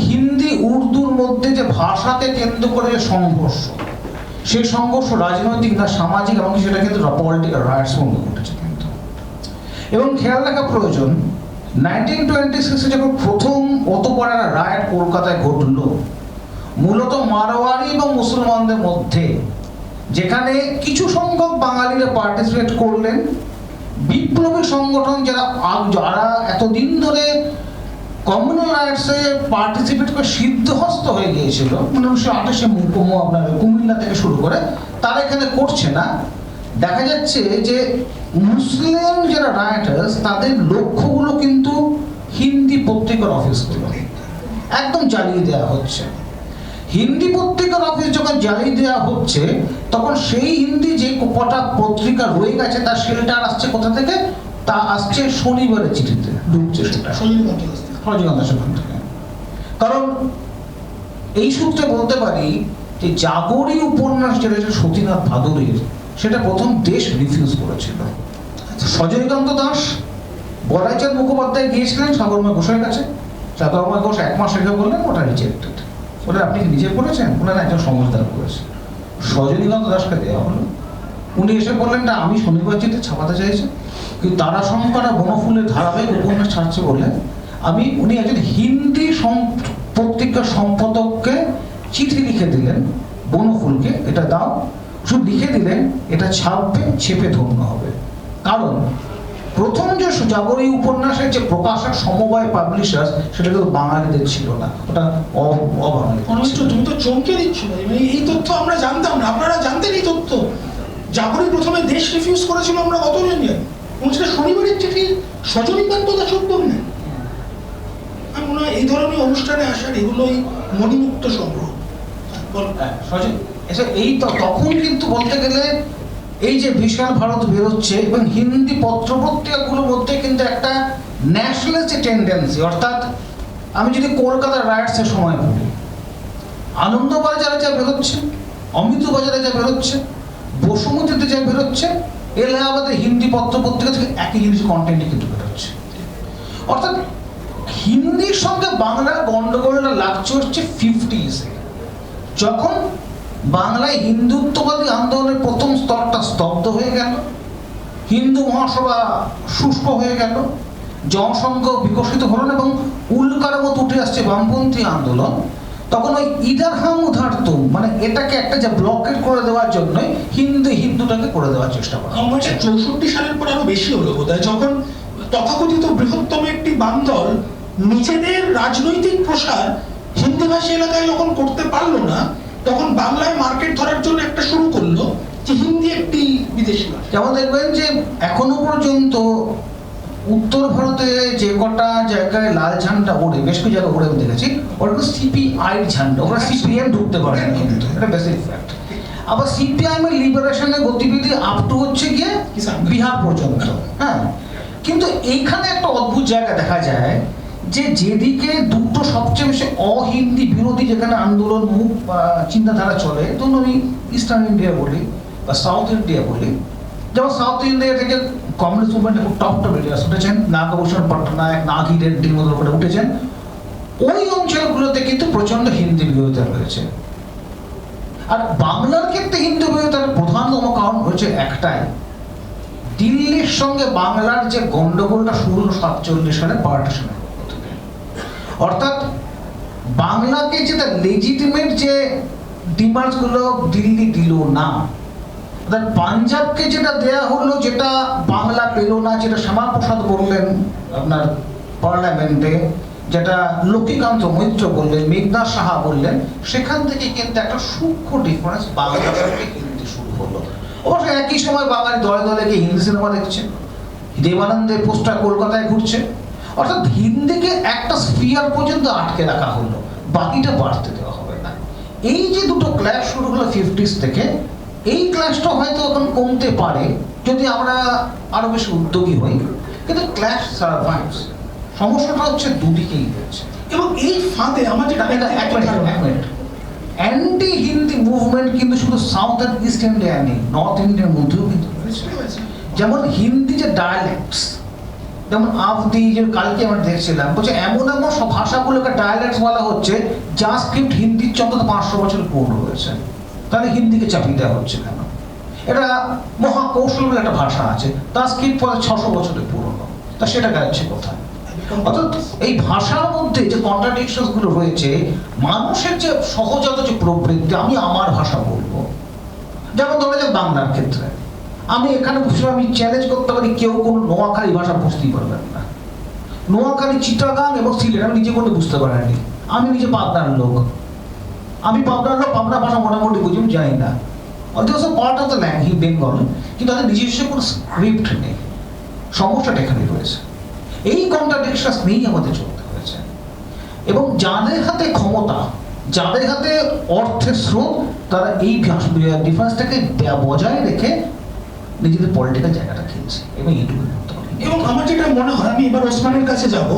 হিন্দি উর্দুর মধ্যে যে ভাষাকে কেন্দ্র করে যে সংঘর্ষ, সেই সংঘর্ষ রাজনৈতিক না সামাজিক, এমনকি সেটা কিন্তু পলিটিক্যাল রাইটস মধ্যে ঘটেছে কিন্তু। এবং খেয়াল রাখা প্রয়োজন, 1926 যখন প্রথম অত বড় একটা রায়ট কলকাতায় ঘটল, মূলত মারোয়ারি এবং মুসলমানদের মধ্যে, যেখানে কিছু সংখ্যক বাঙালিরা পার্টিসিপেট করলেন, বিপ্লবী সংগঠন যারা এতদিন ধরে কমিউনাল রাইটসে পার্টিসিপেট করে সিদ্ধহস্ত হয়ে গিয়েছিল, 1928 আপনার কুমিল্লা থেকে শুরু করে, তারা এখানে করছে না। দেখা যাচ্ছে যে মুসলিম যারা রাইটার্স তাদের লক্ষ্যগুলো কিন্তু হিন্দি পত্রিকার অফিসগুলো একদম জ্বালিয়ে দেওয়া হচ্ছে। হিন্দি পত্রিকার অফিস যখন জ্বালিয়ে দেওয়া হচ্ছে, তখন সেই হিন্দি যে কটা পত্রিকা রয়ে গেছে তার শেল্টার আসছে কোথা থেকে? তা আসছে শনিবারের চিঠিতে ঢুকছে, সেটা রজনীকান্ত সেখান থেকে। কারণ এই সূত্রে বলতে পারি যে জাগরী উপন্যাস যেটা সতীনাথ ভাদুরীর, সেটা প্রথম দেশ রিফিউজ করেছিল। সজনীকান্ত দাস, বলাইচাঁদ মুখোপাধ্যায় গিয়েছিলেন সাগরময় ঘোষের কাছে, চাতরময় ঘোষ 1 মাস রেখে বললেন ওটা রিজেক্টেড। বলে আপনি কি নিজে করেছেন? ওনার একজন সমঝদার করেছে। সজনীকান্ত দাসকে দেওয়া হলো। উনি এসে বললেন না আমি শনিবার চিঠি ছাপাতে চাইছি, কিন্তু তারাশঙ্কর আর বনফুলের ধারাবাহিক উপন্যাস ছাড়ছে বলে উনি একজন হিন্দি পত্রিকার সম্পাদককে চিঠি লিখে দিলেন বনফুলকে, এটা দাও, শুধু লিখে দিলেন এটা ছাপবে, ছেপে ধন্য হবে। কারণ প্রথম যে জাগরী উপন্যাসের যে প্রকাশক সমবায় পাবলিশার্স সেটা কিন্তু বাঙালিদের ছিল না, ওটা অবাঙালি। তুমি তো চমকে দিচ্ছ, এই তথ্য আমরা জানতাম না, আপনারা জানতেন এই তথ্য? জাগরী প্রথমে দেশ রিফিউজ করেছিল, আমরা কতজন জানি, এবং সেটা শনিবারের চিঠি সজনীকান্ত দাস উদ্যোগ নেন। আমি মনে হয় এই ধরনের অনুষ্ঠানে আসার এগুলোই মণিমুক্ত সংগ্রহ। এই তো তখন কিন্তু বলতে গেলে এই যে বিশাল ভারত বেরোচ্ছে এবং হিন্দি পত্রপত্রিকাগুলোর মধ্যে কিন্তু একটা ন্যাশনালিস্ট টেন্ডেন্সি, অর্থাৎ আমি যদি কলকাতার রাইটসের সময় বলি, আনন্দবাজারে যা বেরোচ্ছে, অমৃতবাজারে যা বেরোচ্ছে, বসুমতীতে যা বেরোচ্ছে, এলাহাবাদের হিন্দি পত্রপত্রিকা থেকে একই জিনিস কন্টেন্টই কিন্তু বেরোচ্ছে। অর্থাৎ হিন্দির সঙ্গে বাংলার গন্ডগোলটা লাগছে হচ্ছে 50s-এ, যখন বাংলায় হিন্দুত্ববাদী আন্দোলনের প্রথম স্তরটা স্তব্ধ হয়ে গেল, হিন্দু মহাসভা শুষ্ক হয়ে গেল, জনসংঘ বিকশিত হল এবং উল্কার মতো উঠে আসছে বামপন্থী আন্দোলন। তখন ওই ইদার হাম উধার তুম, মানে এটাকে একটা যে ব্লকেট করে দেওয়ার জন্যই হিন্দুটাকে করে দেওয়ার চেষ্টা করা। আমার 64 সালের পর আরো বেশি হলো বোধহয়, যখন তথাকথিত বৃহত্তম একটি বাম দল নিজেদের রাজনৈতিক প্রসার হিন্দিভাষী এলাকায় যখন করতে পারলো না, তখন বাংলায় মার্কেট ধরার জন্য একটা শুরু করলো যে হিন্দি একটি বিদেশি ভাষা। যেমন দেখবেন যে এখনো পর্যন্ত উত্তর ভারতে যে কটা জায়গায় লাল ঝান্ডা ওড়ে, বেশ কিছু জায়গায় ওড়ে দেখেছি, ওটা সিপিআই ঝান্ডা, ওরা সিপিএম ঢুকতে পারে না, কিন্তু এটা বেসিক ফ্যাক্ট। আবার সিপিআইএম এর লিবারেশনের গতিবিধি আপ টু হচ্ছে গিয়ে বিহার পর্যন্ত। হ্যাঁ, কিন্তু এইখানে একটা অদ্ভুত জায়গা দেখা যায় যে যেদিকে দুটো সবচেয়ে বেশি অহিন্দি বিরোধী যেখানে আন্দোলন মুখ চিন্তাধারা চলে, ধরুন আমি ইস্টার্ন ইন্ডিয়া বলি বা সাউথ ইন্ডিয়া বলি, যেমন সাউথ ইন্ডিয়া থেকে কমিউনিস্ট মুভমেন্টে খুব টপ লিডার্স উঠেছেন, নাগভূষণ পট্টনায়ক, নাগি রেড্ডির মতো করে উঠেছেন। ওই অঞ্চলগুলোতে কিন্তু প্রচন্ড হিন্দি বিরোধিতা রয়েছে। আর বাংলার ক্ষেত্রে হিন্দি বিরোধিতার প্রধানতম কারণ হচ্ছে একটাই, দিল্লির সঙ্গে বাংলার যে গন্ডগোলটা শুরু হলো 47 সালে পার্টিশনের, অর্থাৎ বাংলাকে যেটা লেজিটিমেট যে ডিমান্ডসগুলো দিল্লি দিল না, অর্থাৎ পাঞ্জাবকে যেটা দেয়া হলো, যেটা বাংলা পেল না, যেটা শ্যামাপ্রসাদ বললেন আপনার পার্লামেন্টে, যেটা লক্ষ্মীকান্ত মৈত্র বললেন, মেঘনাথ সাহা বললেন, সেখান থেকে কিন্তু একটা সূক্ষ্ম ডিফারেন্স বাংলা থেকে হিন্দি শুরু হলো। অবশ্য একই সময় বাঙালি দলে দলে গিয়ে হিন্দি সিনেমা দেখছে, দেবানন্দের পোস্টার কলকাতায় ঘুরছে, অর্থাৎ হিন্দিকে একটা স্ফিয়ার পর্যন্ত আটকে রাখা হলো, বাকিটা বাড়তে দেওয়া হবে না। এই যে দুটো ক্লাস শুরু হলো 50s থেকে, এই ক্লাসটা হয়তো এখন কমতে পারে যদি আমরা আরো বেশি উদ্যোগী হই, কিন্তু ক্লাস সারভাইভস। সমস্যাটা হচ্ছে দুদিকেই রয়েছে। এবং এই ফাঁদে আমার যেটা অ্যান্টি হিন্দি মুভমেন্ট কিন্তু শুধু সাউথ আর ইস্ট ইন্ডিয়া নেই, নর্থ ইন্ডিয়ার মধ্যেও কিন্তু রয়েছে। যেমন হিন্দি যে ডায়ালেক্টস, যেমন আবদি, যে কালকে আমরা দেখছিলাম, বলছে এমন এমন সব ভাষাগুলোকে ডায়ালেক্টস বলা হচ্ছে যা স্ক্রিপ্ট হিন্দির অন্তত 500 বছর পুরনো রয়েছে, তাহলে হিন্দিকে চাপিয়ে দেওয়া হচ্ছে কেন? এটা মহাকৌশল বলে একটা ভাষা আছে, তার স্ক্রিপ্ট পরে 600 বছরের পুরনো, তা সেটা যাচ্ছে কোথায়? অর্থাৎ এই ভাষার মধ্যে যে কন্ট্রাডিকশনস গুলো রয়েছে, মানুষের যে সহজাত যে প্রবৃত্তি, আমি আমার ভাষা বলবো, যেমন ধরা যাক বাংলার ক্ষেত্রে আমি এখানে বসে আমি চ্যালেঞ্জ করতে পারি, কেউ কোনো নোয়াখালী ভাষা বুঝতেই পারবেন না। নোয়াখালী, চিটাগাং এবং সিলেট আমি নিজে কোনো বুঝতে পারিনি, আমি নিজে পাবনার লোক, পাবনা ভাষা মোটামুটি বুঝি, জানি না, অথচ part of the language Bengal, কিন্তু তাদের নিজস্ব কোনো স্ক্রিপ্ট নেই। সমস্যাটা এখানে রয়েছে, এই কন্ট্রাডিকশন নিয়েই আমাদের চলতে হয়েছে। এবং যাদের হাতে ক্ষমতা, যাদের হাতে অর্থের স্রোত, তারা এই ডিফারেন্সটাকে বজায় রেখে নিজেদের পলিটিক্যাল জায়গাটা খেলছে, এবং এইটুকু করতে হবে। এবং আমার যেটা মনে হয়, আমি এবার ওসমানের কাছে যাব,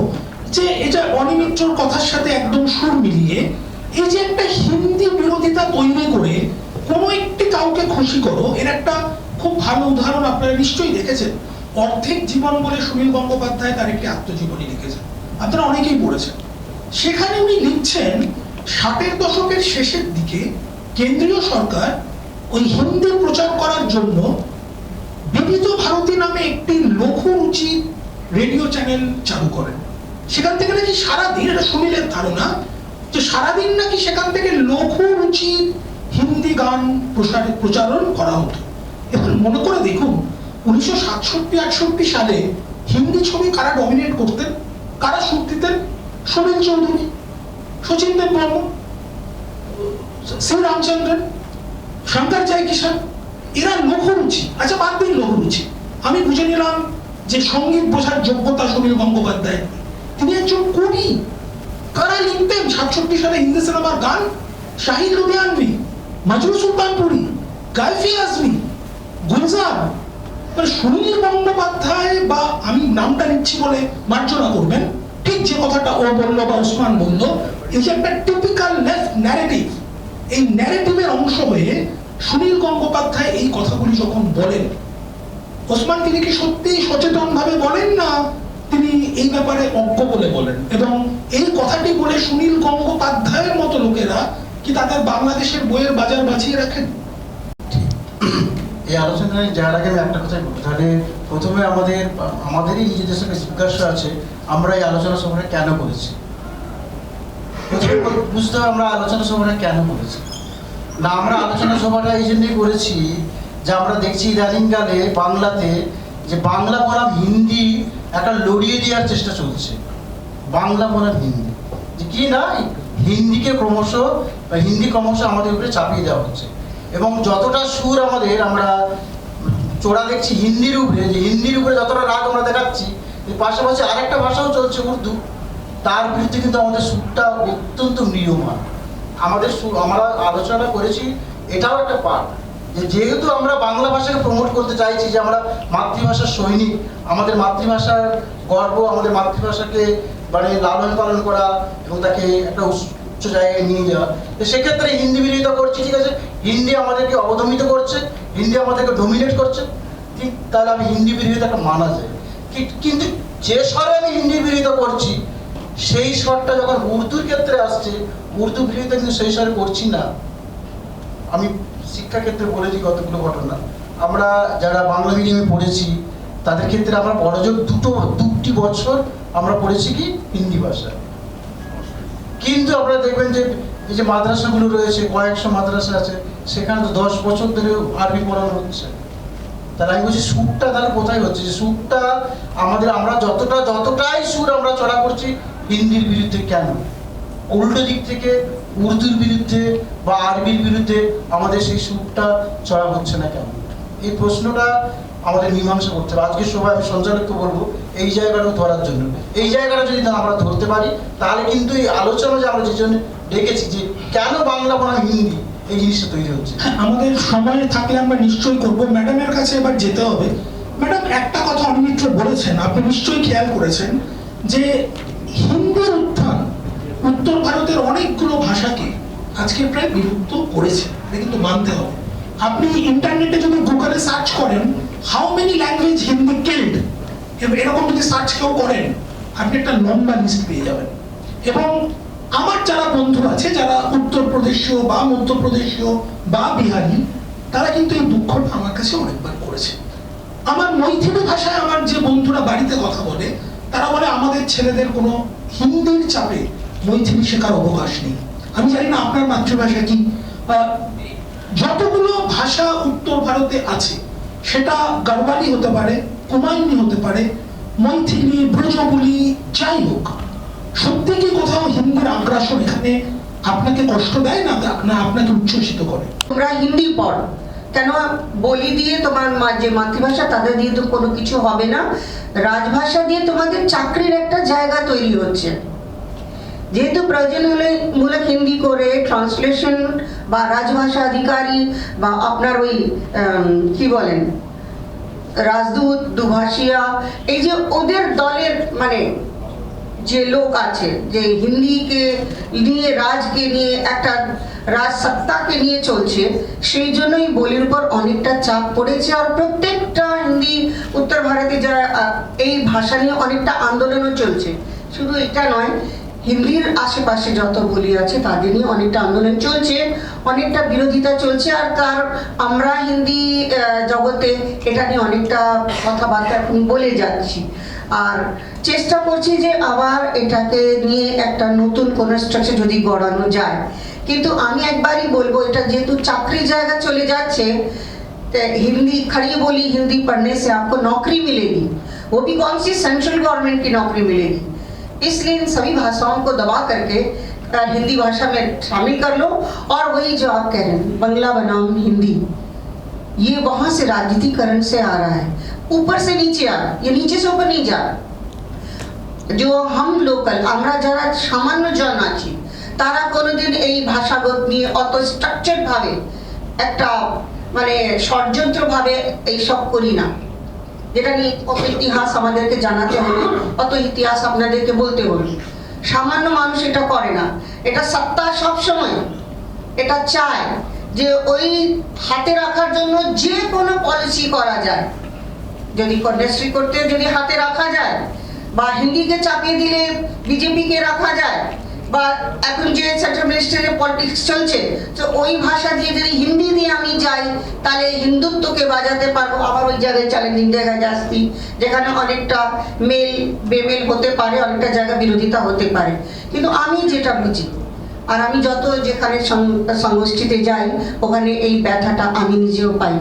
যে এটা অনিমিত্রর কথার সাথে একদম সুর মিলিয়ে এই যে একটা হিন্দি বিরোধিতা তৈরি করে কোনো একটি কাউকে খুশি করো, এর একটা খুব ভালো উদাহরণ আপনারা নিশ্চয়ই দেখেছেন। অর্ধেক জীবন বলে সুনীল গঙ্গোপাধ্যায় তার একটি আত্মজীবনী লিখেছেন, আপনারা অনেকেই পড়েছেন। সেখানে উনি লিখছেন 60-এর দশকের শেষের দিকে কেন্দ্রীয় সরকার ওই হিন্দি প্রচার করার জন্য বিবিধ ভারতী নামে একটি লঘুরুচি রেডিও চ্যানেল চালু করেন। সেখান থেকে নাকি সারাদিন, এটা সুনীলের ধারণা, যে সারাদিন নাকি সেখান থেকে লঘুরুচি হিন্দি গান প্রচারণ করা হতো। এখন মনে করে দেখুন 1967-68 সালে হিন্দি ছবি কারা ডমিনেট করতেন, কারা সুর দিতেন? সুনীল চৌধুরী, শচীন দেববর্মা, শ্রী রামচন্দ্রন, শঙ্কর জয়কিশন, এরা লঘুরুচি। আচ্ছা বাদ দিন লঘুরুচি, আমি বুঝে নিলাম যে সঙ্গীত বোঝার যোগ্যতা সুনীল গঙ্গোপাধ্যায়, তিনি একজন কবি। কারা লিখতেন 67 সালে হিন্দি সিনেমার গান? শাহিদ লুধিয়ানভি, মজরু সুলতানপুরি, গাইফি আজমি, গুলজার। মানে সুনীল গঙ্গোপাধ্যায়, বা আমি নামটা নিচ্ছি বলে মার্জনা করবেন, ঠিক যে কথাটা ও বললো বা ওসমান বললো, এই যে একটা টিপিক্যাল লেফট ন্যারেটিভ, এই ন্যারেটিভের অংশ হয়ে সুনীল গঙ্গোপাধ্যায় এই কথাগুলি যখন বলেন, ওসমান তিনি কি সত্যিই সচেতন ভাবে বলেন, না তিনি এই ব্যাপারে অজ্ঞ বলে বলেন? এবং এই কথাটি বলে সুনীল গঙ্গোপাধ্যায়ের মতো লোকেরা কি তাদের বাংলাদেশের বইয়ের বাজার বাঁচিয়ে রাখেন? এই আলোচনায় যার আগে আমি একটা কথাই বলবো, তাহলে প্রথমে আমাদেরই নিজেদের সঙ্গে জিজ্ঞাসা আছে, আমরা এই আলোচনা সভাটা কেন করেছি? প্রথমে বুঝতে হবে আমরা আলোচনা সভাটা কেন করেছি। না, আমরা আলোচনা সভাটা এই জন্যই করেছি যে আমরা দেখছি ইদানিংকালে বাংলাতে যে বাংলা বনাম হিন্দি একটা লড়িয়ে দেওয়ার চেষ্টা চলছে। বাংলা বনাম হিন্দি, যে কি না হিন্দি ক্রমশ আমাদের উপরে চাপিয়ে দেওয়া হচ্ছে। এবং যতটা সুর আমরা চোরা দেখছি হিন্দির উপরে, যে হিন্দির উপরে যতটা রাগ আমরা দেখাচ্ছি, পাশাপাশি আরেকটা ভাষাও চলছে উর্দু, তার বিরুদ্ধে কিন্তু আমাদের সুরটা অত্যন্ত ম্রিয়মান। আমরা আলোচনা করেছি, এটাও একটা পার্ট, যে যেহেতু আমরা বাংলা ভাষাকে প্রমোট করতে চাইছি, যে আমরা মাতৃভাষার সৈনিক, আমাদের মাতৃভাষার গর্ব, আমাদের মাতৃভাষাকে মানে লালন পালন করা এবং তাকে একটা উচ্চ জায়গায় নিয়ে যাওয়া, তো সেক্ষেত্রে হিন্দি বিরোধিতা করছি, ঠিক আছে, হিন্দি আমাদেরকে অবদমিত করছে, হিন্দি আমাদেরকে ডোমিনেট করছে, ঠিক, তাহলে আমি হিন্দি বিরোধিতাটা মানা যায়। কিন্তু যে স্বরে আমি হিন্দি বিরোধিতা করছি, সেই স্বরটা যখন উর্দুর ক্ষেত্রে আসছে, উর্দু বিরোধিতা কিন্তু সেই স্বরে করছি না। আমি শিক্ষাক্ষেত্রে বলেছি কতগুলো ঘটনা, আমরা যারা বাংলা মিডিয়ামে পড়েছি তাদের ক্ষেত্রে আমরা বড়জোর দুটি বছর আমরা পড়েছি কি হিন্দি ভাষা। কিন্তু আপনারা দেখবেন যে এই যে মাদ্রাসাগুলো রয়েছে, কয়েকশো মাদ্রাসা আছে, সেখানে তো 10 বছর ধরে আরবি পড়ানো হচ্ছে। তাহলে আমি বলছি সুরটা তাহলে কোথায় হচ্ছে? যে সুরটা আমরা যতটাই সুর আমরা চড়া করছি হিন্দির বিরুদ্ধে, কেন উল্টো দিক থেকে উর্দুর বিরুদ্ধে বা আরবির বিরুদ্ধে আমাদের সেই সুরটা চড়া হচ্ছে না কেন? এই প্রশ্নটা আমাদের মীমাংসা করতে হবে। আজকে সবাই আমি সঞ্চালককে বলবো এই জায়গাটাও ধরার জন্য, এই জায়গাটা যদি আমরা ধরতে পারি, তাহলে কিন্তু এই আলোচনা যে আমরা যে জন্য ডেকেছি, যে কেন বাংলা বনাম হিন্দি, এই জিনিসটা তৈরি হচ্ছে। আমাদের সময় থাকলে আমরা নিশ্চয়ই করবো। ম্যাডামের কাছে এবার যেতে হবে। ম্যাডাম, একটা কথা অনিমিত্র বলেছেন, আপনি নিশ্চয়ই খেয়াল করেছেন যে হিন্দির উত্থান উত্তর ভারতের অনেকগুলো ভাষাকে আজকে প্রায় বিলুপ্ত করেছে, এটা কিন্তু মানতে হবে। আপনি ইন্টারনেটে যদি গুগলে সার্চ করেন how many language Hindi killed, এরকম যদি সার্চ কেউ করেন, আপনি একটা লম্বা লিস্ট পেয়ে যাবেন। এবং আমার যারা বন্ধু আছে, যারা উত্তরপ্রদেশীয় বা মধ্যপ্রদেশীয় বা বিহারি, তারা কিন্তু এই দুঃখটা আমার কাছে অনেকবার করেছে। আমার মৈথিলি ভাষায় আমার যে বন্ধুরা বাড়িতে কথা বলে, তারা বলে আমাদের ছেলেদের কোনো হিন্দির চাপে মৈথিলি শেখার অবকাশ নেই। আমি জানি না আপনার মাতৃভাষা কি। যতগুলো ভাষা উত্তর ভারতে আছে, সেটা গাড়ওয়ালি হতে পারে, কুমায়ুনি হতে পারে, মৈথিলি, ব্রজবুলি, যাই হোক, সত্যি কি কোথাও হিন্দির আগ্রাসন এখানে আপনাকে কষ্ট দেয় না আপনাকে উচ্ছ্বসিত করে? তোমরা হিন্দি পড়ো কেন? বলি দিয়ে তোমার যে মাতৃভাষা তাদের দিয়ে তো কোনো কিছু হবে না। রাজভাষা দিয়ে তোমাদের চাকরির একটা জায়গা তৈরি হচ্ছে। যেহেতু প্রয়োজন হলে মূলক হিন্দি করে ট্রান্সলেশন বা রাজভাষা অধিকারী বা আপনার ওই কি বলেন রাজদূত, দুভাষিয়া, এই যে ওদের দলের মানে যে লোক আছে, যে হিন্দিকে নিয়ে রাজকে নিয়ে একটা রাজসত্তাকে নিয়ে চলছে, সেই জন্যই বলির উপর অনেকটা চাপ পড়েছে। আর প্রত্যেকটা হিন্দি উত্তর ভারতে যারা এই ভাষা নিয়ে অনেকটা আন্দোলনও চলছে। শুধু এটা নয়, হিন্দির আশেপাশে যত বলি আছে তাদের নিয়ে অনেকটা আন্দোলন চলছে, অনেকটা বিরোধিতা চলছে, আর তার আমরা হিন্দি জগতে এটা নিয়ে অনেকটা কথাবার্তা এখন বলে যাচ্ছি, আর চেষ্টা করছি যে আবার এটাকে নিয়ে একটা নতুন কোনো স্ট্রাকচার যদি গড়ানো যায়। কিন্তু আমি একবারই বলবো, এটা যেহেতু চাকরির জায়গা চলে যাচ্ছে, हिंदी खड़ी बोली हिंदी पढ़ने से आपको नौकरी मिलेगी, वो भी कौन सी सेंट्रल गवर्नमेंट की नौकरी मिलेगी। इसलिए इन सभी भाषाओं को दबा करके हिंदी भाषा में शामिल कर लो, और वही जो आप कह रहे हैं बंगला बनाम हिंदी, ये वहां से राजनीतिकरण से आ रहा है, ऊपर से नीचे आ रहा है, ये नीचे से ऊपर नहीं जा रहा। जो हम लोकल আমরা যারা সামান্য জন আছি তারা কোনোদিন এই ভাষাগত নিয়ে অত স্ট্রাকচার ভাবে একটা মানে ষড়যন্ত্র ভাবে এইসব করি না, যেটা নিয়ে অত ইতিহাস আমাদেরকে জানাতে হবে, অত ইতিহাস আপনাদেরকে বলতে হবে। সামান্য মানুষ এটা করে না, এটা সত্তা সব সময় এটা চায় যে ওই হাতে রাখার জন্য যে কোনো পলিসি করা যায়, যদি কন্যাশ্রী করতে যদি হাতে রাখা যায়, বা হিন্দিকে চাপিয়ে দিলে বিজেপিকে রাখা যায়, বা এখন যে সেন্ট্রাল মিনিস্টারের পলিটিক্স চলছে, তো ওই ভাষা দিয়ে যদি হিন্দি দিয়ে আমি যাই তাহলে হিন্দুত্বকে বাজাতে পারবো। আবার ওই জায়গায় চ্যালেঞ্জিং জায়গায় যাচ্ছি যেখানে অনেকটা মেল বেমেল হতে পারে, অনেকটা জায়গা বিরোধিতা হতে পারে। কিন্তু আমি যেটা বুঝি, আর আমি যত যেখানে সংগোষ্ঠীতে যাই ওখানে এই ব্যথাটা আমি নিজেও পাই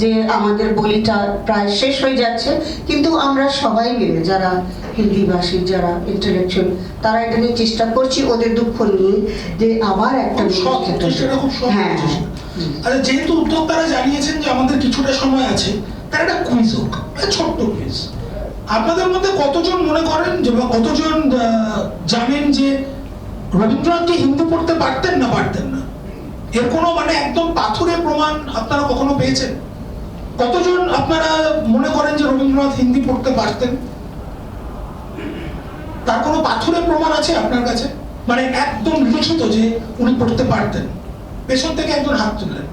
যে আমাদের বলিটা প্রায় শেষ হয়ে যাচ্ছে, কিন্তু আমরা সবাই মিলে যারা হিন্দি ভাষী যারা ইন্টেলেকচুয়াল তারা এটা নিয়ে চেষ্টা করছি ওদের দুঃখ নিয়ে যে আবার একটা হ্যাঁ। আচ্ছা, যেহেতু উদ্যোক্তারা জানিয়েছেন যে আমাদের কিছুটা সময় আছে, তার একটা কুইজ হোক, ছোট্ট কুইজ। আপনাদের মধ্যে কতজন মনে করেন যে বা কতজন জানেন যে রবীন্দ্রনাথ কি হিন্দি পড়তে পারতেন না পারতেন না? এর কোনো মানে একদম পাথুরে প্রমাণ আপনারা কখনো পেয়েছেন? কতজন আপনারা মনে করেন যে রবীন্দ্রনাথ হিন্দি পড়তে পারতেন? তার কোনো পাথুরে প্রমাণ আছে আপনার কাছে, মানে একদম লিখিত যে উনি পড়তে পারতেন? পেছন থেকে একজন হাত তুললেন।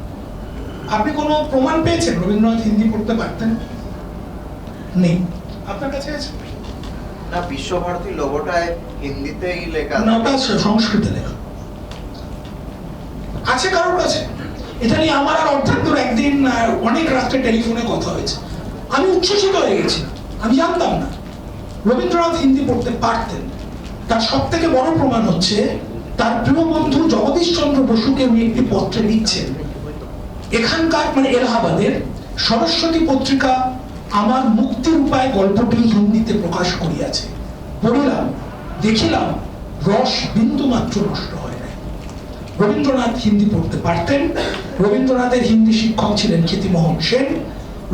আপনি কোনো প্রমাণ পেয়েছেন রবীন্দ্রনাথ হিন্দি পড়তে পারতেন? নেই। আপনার কাছে আছে? না, বিশ্বভারতী লোগোটায় হিন্দিতেই লেখা, না ওটা সংস্কৃতে লেখা আছে কারোর কাছে? এটা নিয়ে আমার আর অর্ধেন্দুর একদিন অনেক রাত্রে টেলিফোনে কথা হয়েছে। আমি উচ্ছ্বসিত হয়ে গেছি, আমি জানতাম না রবীন্দ্রনাথ হিন্দি পড়তে পারতেন। তার সব থেকে বড় প্রমাণ হচ্ছে তার প্রিয় বন্ধু জগদীশ চন্দ্র বসুকে উনি একটি পত্রে লিখছেন, এখানকার মানে এলাহাবাদের সরস্বতী পত্রিকা আমার মুক্তির উপায় গল্পটি হিন্দিতে প্রকাশ করিয়াছে, পড়িলাম দেখিলাম রস বিন্দু মাত্র নষ্ট হয় নাই। রবীন্দ্রনাথ হিন্দি পড়তে পারতেন। রবীন্দ্রনাথের হিন্দি শিক্ষক ছিলেন খ্যাতিমোহন সেন।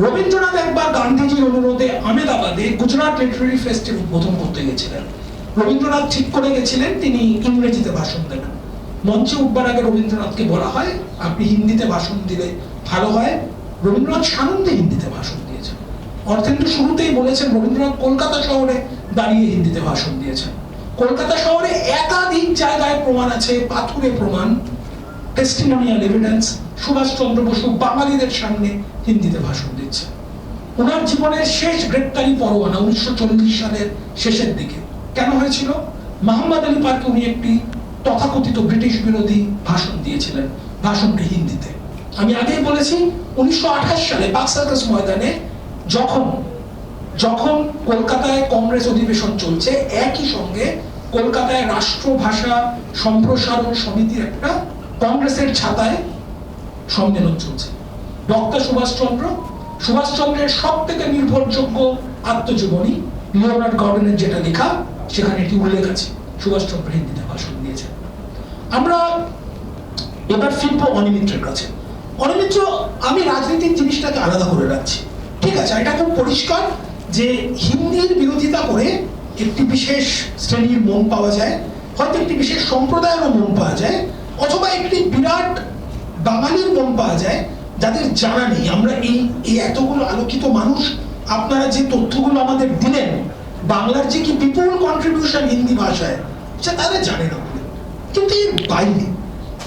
রবীন্দ্রনাথ একবার গান্ধীজির অনুরোধে আহমেদাবাদে গুজরাট লিটারারি ফেস্টের উদ্বোধন করতে গেছিলেন। রবীন্দ্রনাথ ঠিক করে গেছিলেন তিনি ইংরেজিতে ভাষণ দেবেন। মঞ্চে উঠবার আগে রবীন্দ্রনাথকে বলা হয় আপনি হিন্দিতে ভাষণ দিলে ভালো হয়। রবীন্দ্রনাথ সানন্দে হিন্দিতে ভাষণ দিয়েছেন। অর্থেন্দু শুরুতেই বলেছেন রবীন্দ্রনাথ কলকাতা শহরে দাঁড়িয়ে হিন্দিতে ভাষণ দিয়েছেন। কলকাতা শহরে একাধিক জায়গায় প্রমাণ আছে, পাথুরে প্রমাণ, টেস্টিমোনিয়াল এভিডেন্স, সুভাষচন্দ্র বসু বাঙালিদের সামনে হিন্দিতে ভাষণ দিচ্ছেন। ওনার জীবনের শেষ গ্রেপ্তারি পরোয়ানা 1940 সালের শেষের দিকে কেন হয়েছিল? মোহাম্মদ আলী পার্কে উনি একটি তথাকথিত ব্রিটিশ বিরোধী ভাষণ দিয়েছিলেন, ভাষণটি হিন্দিতে। আমি আগেই বলেছি 1928 সালে পাক সার্কাস ময়দানে যখন কলকাতায় কংগ্রেস অধিবেশন চলছে, একই সঙ্গে কলকাতায় রাষ্ট্রভাষা সম্প্রসারণ সমিতির একটা কংগ্রেসের ছাতায় সম্মেলন চলছে। বক্তা সুভাষচন্দ্রের সব থেকে নির্ভরযোগ্য আত্মজীবনী লিওনার্ড গর্ডনের যেটা লেখা, সেখানে এটি উল্লেখ আছে সুভাষচন্দ্র হিন্দিতে ভাষণ দিয়েছেন। আমরা এবার ফিরব অনিমিত্রের কাছে। অনিমিত্র, আমি রাজনীতির জিনিসটাকে আলাদা করে রাখছি, ঠিক আছে? এটা খুব পরিষ্কার যে হিন্দির বিরোধিতা করে একটি বিশেষ শ্রেণীর মন পাওয়া যায়, হয়তো একটি বিশেষ সম্প্রদায়েরও মন পাওয়া যায়, অথবা একটি বিরাট বাঙালির মন পাওয়া যায় যাদের জানা নেই। আমরা এই এতগুলো আলোকিত মানুষ, আপনারা যে তথ্যগুলো আমাদের দিলেন, বাংলার যে কি বিপুল কন্ট্রিবিউশন হিন্দি ভাষায়, সেটা তারা জানে না। কিন্তু এর বাইরে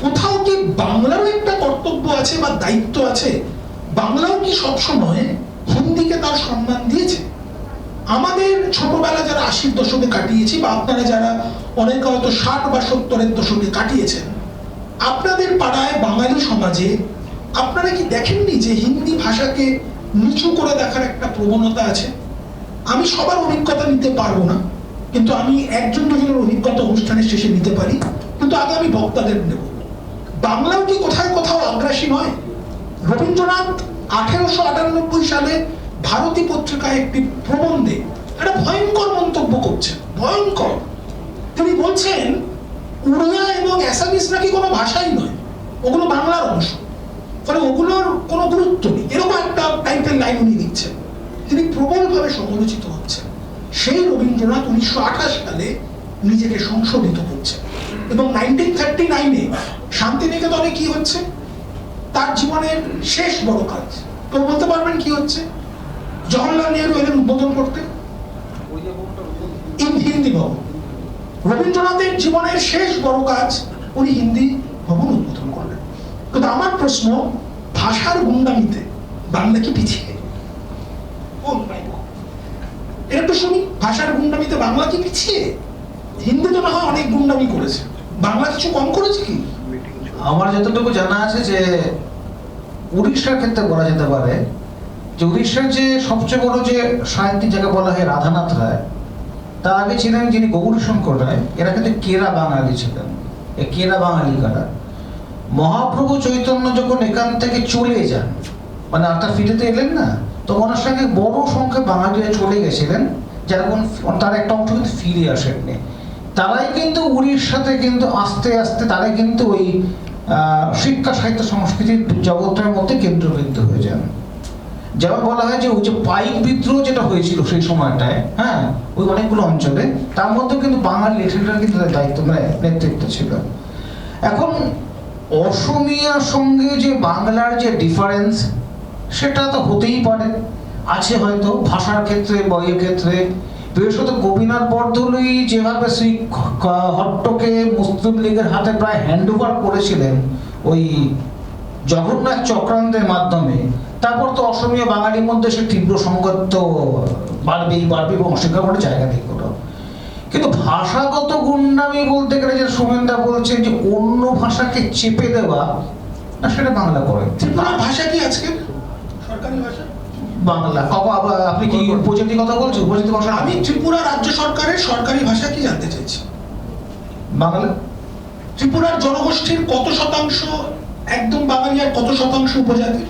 কোথাও কি বাংলারও একটা কর্তব্য আছে বা দায়িত্ব আছে? বাংলাও কি সবসময় হিন্দিকে তার সম্মান দিয়েছে? আমাদের ছোটবেলা যারা 80-র দশকে কাটিয়েছি, বা আপনারা যারা অনেকে হয়তো 60 বা 70-এর দশকে কাটিয়েছেন, আপনাদের পাড়ায় বাঙালি সমাজে আপনারা কি দেখেননি যে হিন্দি ভাষাকে নিচু করে দেখার একটা প্রবণতা আছে? আমি সবার অভিজ্ঞতা নিতে পারবো না, কিন্তু আমি একজন দুজনের অভিজ্ঞতা অনুষ্ঠানের শেষে নিতে পারি, কিন্তু আগে আমি বক্তাদের নেব। বাংলাও কি কোথায় কোথাও আগ্রাসী নয়? রবীন্দ্রনাথ 1898 সালে ভারতী পত্রিকায় একটি প্রবন্ধে একটা ভয়ঙ্কর মন্তব্য করছেন, ভয়ঙ্কর। তিনি বলছেন উড়িয়া এবং অ্যাসামিস নাকি কোনো ভাষাই নয়, ওগুলো বাংলার অংশ, ফলে ওগুলোর কোনো গুরুত্ব নেই, এরকম একটা টাইপের লাইন উনি দিচ্ছেন। তিনি প্রবলভাবে সমালোচিত হচ্ছেন। সেই রবীন্দ্রনাথ 1928 সালে নিজেকে সংশোধিত করছেন, এবং 1939-এ শান্তিনিকেতনে কি হচ্ছে? তার জীবনের শেষ বড় কাজ। কেউ বলতে পারবেন কি হচ্ছে? জওহরলাল নেহরু এলেন উদ্বোধন করতে হিন্দি ভবন। রবীন্দ্রনাথের জীবনের শেষ বড় কাজ, উনি হিন্দি ভবন উদ্বোধন করলেন। কিন্তু আমার প্রশ্ন, ভাষার গুন্ডামিতে বাংলা কি পিছিয়ে? একটু শুনি, ভাষার গুন্ডামিতে বাংলা কি পিছিয়ে? হিন্দি তো না হয় অনেক গুন্ডামি করেছে, বাংলা কিছু কম করেছে কি? আমার যতটুকু জানা আছে যে উড়িষ্যার ক্ষেত্রে বলা যেতে পারে যে উড়িষ্যার যে সবচেয়ে বড় যে সাহিত্যিক যাকে বলা হয় রাধানাথ রায়, তার আগে ছিলেন যিনি গৌরীশঙ্কর রায়, এরা কিন্তু কেরা বাঙালি ছিলেন। এই কেরা বাঙালি কারা? মহাপ্রভু চৈতন্য যখন এখান থেকে চলে যান, মানে আপনার ফিরেতে এলেন না, তো ওনার সঙ্গে বড় সংখ্যা বাঙালিরা চলে গেছিলেন, যারা তার একটা অংশ কিন্তু ফিরে আসেননি। তারাই কিন্তু উড়িষ্যাতে কিন্তু আস্তে আস্তে তারাই কিন্তু ওই শিক্ষা সাহিত্য সংস্কৃতির জগৎটার মধ্যে কেন্দ্রবিন্দু হয়ে যান। যেমন বলা হয় যে ওই যে পাইক বিদ্রোহ যেটা হয়েছিল সেই সময়টায়, হ্যাঁ, ওই অনেকগুলো অঞ্চলে, তার মধ্যে কিন্তু বাঙালি লেখকরা কিন্তু তাদের দায়িত্ব নেতৃত্ব ছিল। এখন অসমিয়ার সঙ্গে যে বাংলার যে ডিফারেন্স, সেটা তো হতেই পারে, আছে হয়তো ভাষার ক্ষেত্রে, বইয়ের ক্ষেত্রে। বিশেষত গোপীনাথ বরদলৈ যেভাবে শ্রী হট্টকে মুসলিম লীগের হাতে প্রায় হ্যান্ড ওভার করেছিলেন ওই জগন্নাথ চক্রান্তের মাধ্যমে, তারপর তো অসমীয়া বাঙালির মধ্যে সে তীব্র সংঘাত বাড়বেই এবং অস্বীকার করে জায়গা নেই কোনো। কিন্তু ভাষাগত গুন্ডামি বলতে গেলে যে সোমেনদা বলছেন যে অন্য ভাষাকে চেপে দেওয়া, না সেটা বাংলা করে। ত্রিপুরা ভাষা কি আজকে সরকারি ভাষা? বাংলা। আপনি কি উপজাতির কথা বলছেন? উপজাতি ভাষা? আমি ত্রিপুরা রাজ্য সরকারের সরকারি ভাষা কি জানতে চাইছি। বাংলা। ত্রিপুরার জনগোষ্ঠীর কত শতাংশ একদম বাঙালি আর কত শতাংশ উপজাতি?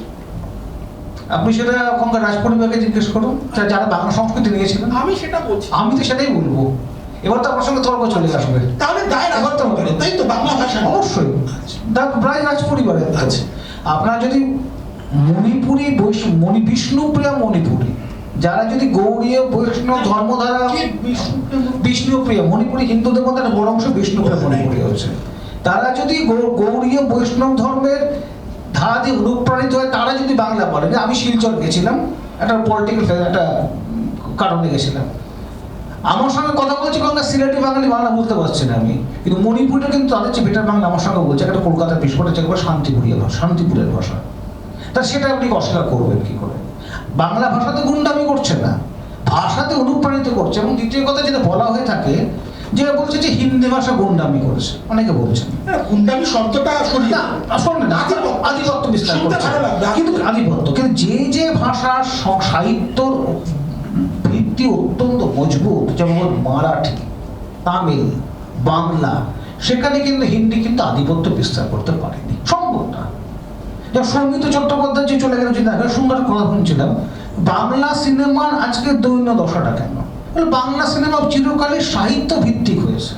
আপনি সেটা ওখানকার রাজপরিবারকে জিজ্ঞেস করুন, যারা বাংলা সংস্কৃতি নিয়েছিলেন। আমি সেটা বলছি, আমি তো সেটাই বলবো। এবার তো আপনার সঙ্গে তর্ক চলে আসবে। তাহলে দায় রাখতে হবে, তাই তো? বাংলা ভাষা অবশ্যই প্রায় রাজপরিবারে আছে। আপনার যদি মণিপুরি বিষ্ণুপ্রিয়া মণিপুরি, যারা যদি গৌড়ীয় বৈষ্ণব ধর্মধারা, বিষ্ণুপ্রিয়া মণিপুরি হিন্দুদের মধ্যে একটা বড় অংশ বিষ্ণুপ্রিয়া মণিপুরি হচ্ছে, তারা যদি গৌড়ীয় বৈষ্ণব ধর্মের ধারা দিয়ে অনুপ্রাণিত হয়, তারা যদি বাংলা বলে। আমি শিলচর গেছিলাম, একটা পলিটিক্যাল একটা কারণে গেছিলাম, আমার সঙ্গে কথা বলছি কারণ সিলেটি বাঙালি বাংলা বলতে পারছি না আমি, কিন্তু মণিপুরিটা কিন্তু তাদের চেয়ে বেটার বাংলা আমার সঙ্গে বলছে। একটা কলকাতার বিস্ফোরণ চেয়ে শান্তিপুরের ভাষা, তা সেটা আপনি অস্বীকার করবেন কি করে? বাংলা ভাষাতে গুন্ডামি করছে না, ভাষাতে অনুপ্রাণিত করছে। এবং দ্বিতীয় কথা যেটা বলা হয়ে থাকে, যে বলছে যে হিন্দি ভাষা গুন্ডামি করেছে, অনেকে বলছেন। গুন্ডামি শব্দটা আধিপত্য বিস্তার করছে, কিন্তু আধিপত্য, কিন্তু যে ভাষার সাহিত্যর ভিত্তি অত্যন্ত মজবুত, যেমন মারাঠি, তামিল, বাংলা, সেখানে কিন্তু হিন্দি কিন্তু আধিপত্য বিস্তার করতে পারেনি, সম্ভব না। সঙ্গীত চট্টোপাধ্যায় যে চলে গেল, যে সুন্দর কথা শুনছিলাম, বাংলা সিনেমার আজকে দৈন্য দশাটা কেন? বাংলা সিনেমা চিরকালই সাহিত্য ভিত্তিক হয়েছে,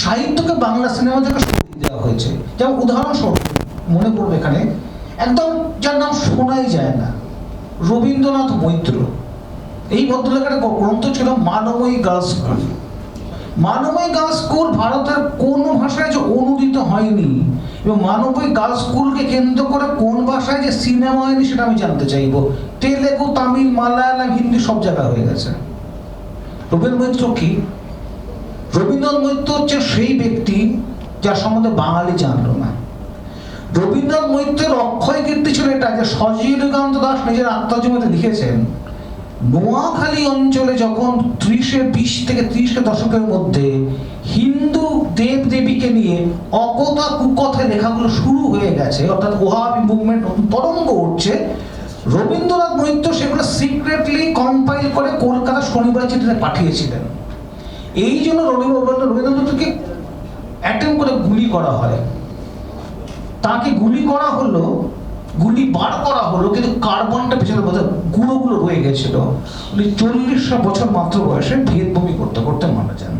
সাহিত্যকে বাংলা সিনেমা থেকে সরিয়ে দেওয়া হয়েছে। যেমন উদাহরণস্বরূপ মনে পড়বে এখানে একদম, যার নাম শোনাই যায় না, রবীন্দ্রনাথ মৈত্র। এই ভদ্রলোকের একটা গ্রন্থ ছিল মানময়ী গার্লস স্কুল। মানময়ী গার্লস স্কুল ভারতের কোন ভাষায় যে অনুদিত হয়নি, এবং মানবী গার্লস স্কুলকে কেন্দ্র করে কোন ভাষায় যে সিনেমা হয়নি সেটা আমি জানতে চাইবো। তেলেগু, তামিল, মালায়ালাম, হিন্দি সব জায়গায় হয়ে গেছে। রবীন্দ্র মৈত্র কি? রবীন্দ্রনাথ মৈত্র হচ্ছে সেই ব্যক্তি যার সম্বন্ধে বাঙালি জানলো না। রবীন্দ্রনাথ মৈত্রের অক্ষয় কীর্তি ছিল এটা যে সজীবকান্ত দাস নিজের আত্মজীবনীতে লিখেছেন নোয়াখালী অঞ্চলে যখন 20 থেকে 30 দশকের মধ্যে হিন্দু দেব দেবীকে নিয়ে অকথা কুকথা লেখাগুলো শুরু হয়ে গেছে, অর্থাৎ ওহাবি মুভমেন্ট তরঙ্গ উঠছে, রবীন্দ্রনাথ মৈত্র সেগুলো সিক্রেটলি কম্পাইল করে কলকাতা শনিবার চিঠিতে পাঠিয়েছিলেন। এই জন্য রবীন্দ্রনাথকে অ্যাটেম্প করে গুলি করা হয়, তাকে গুলি করা হলো, গুলি বার করা হলো, কিন্তু কার্বনটা পেছনে বোধহয় গুঁড়োগুলো রয়ে গেছিল। উনি 40 বছর মাত্র বয়সে ভেদভূমি করতে করতে মারা যান।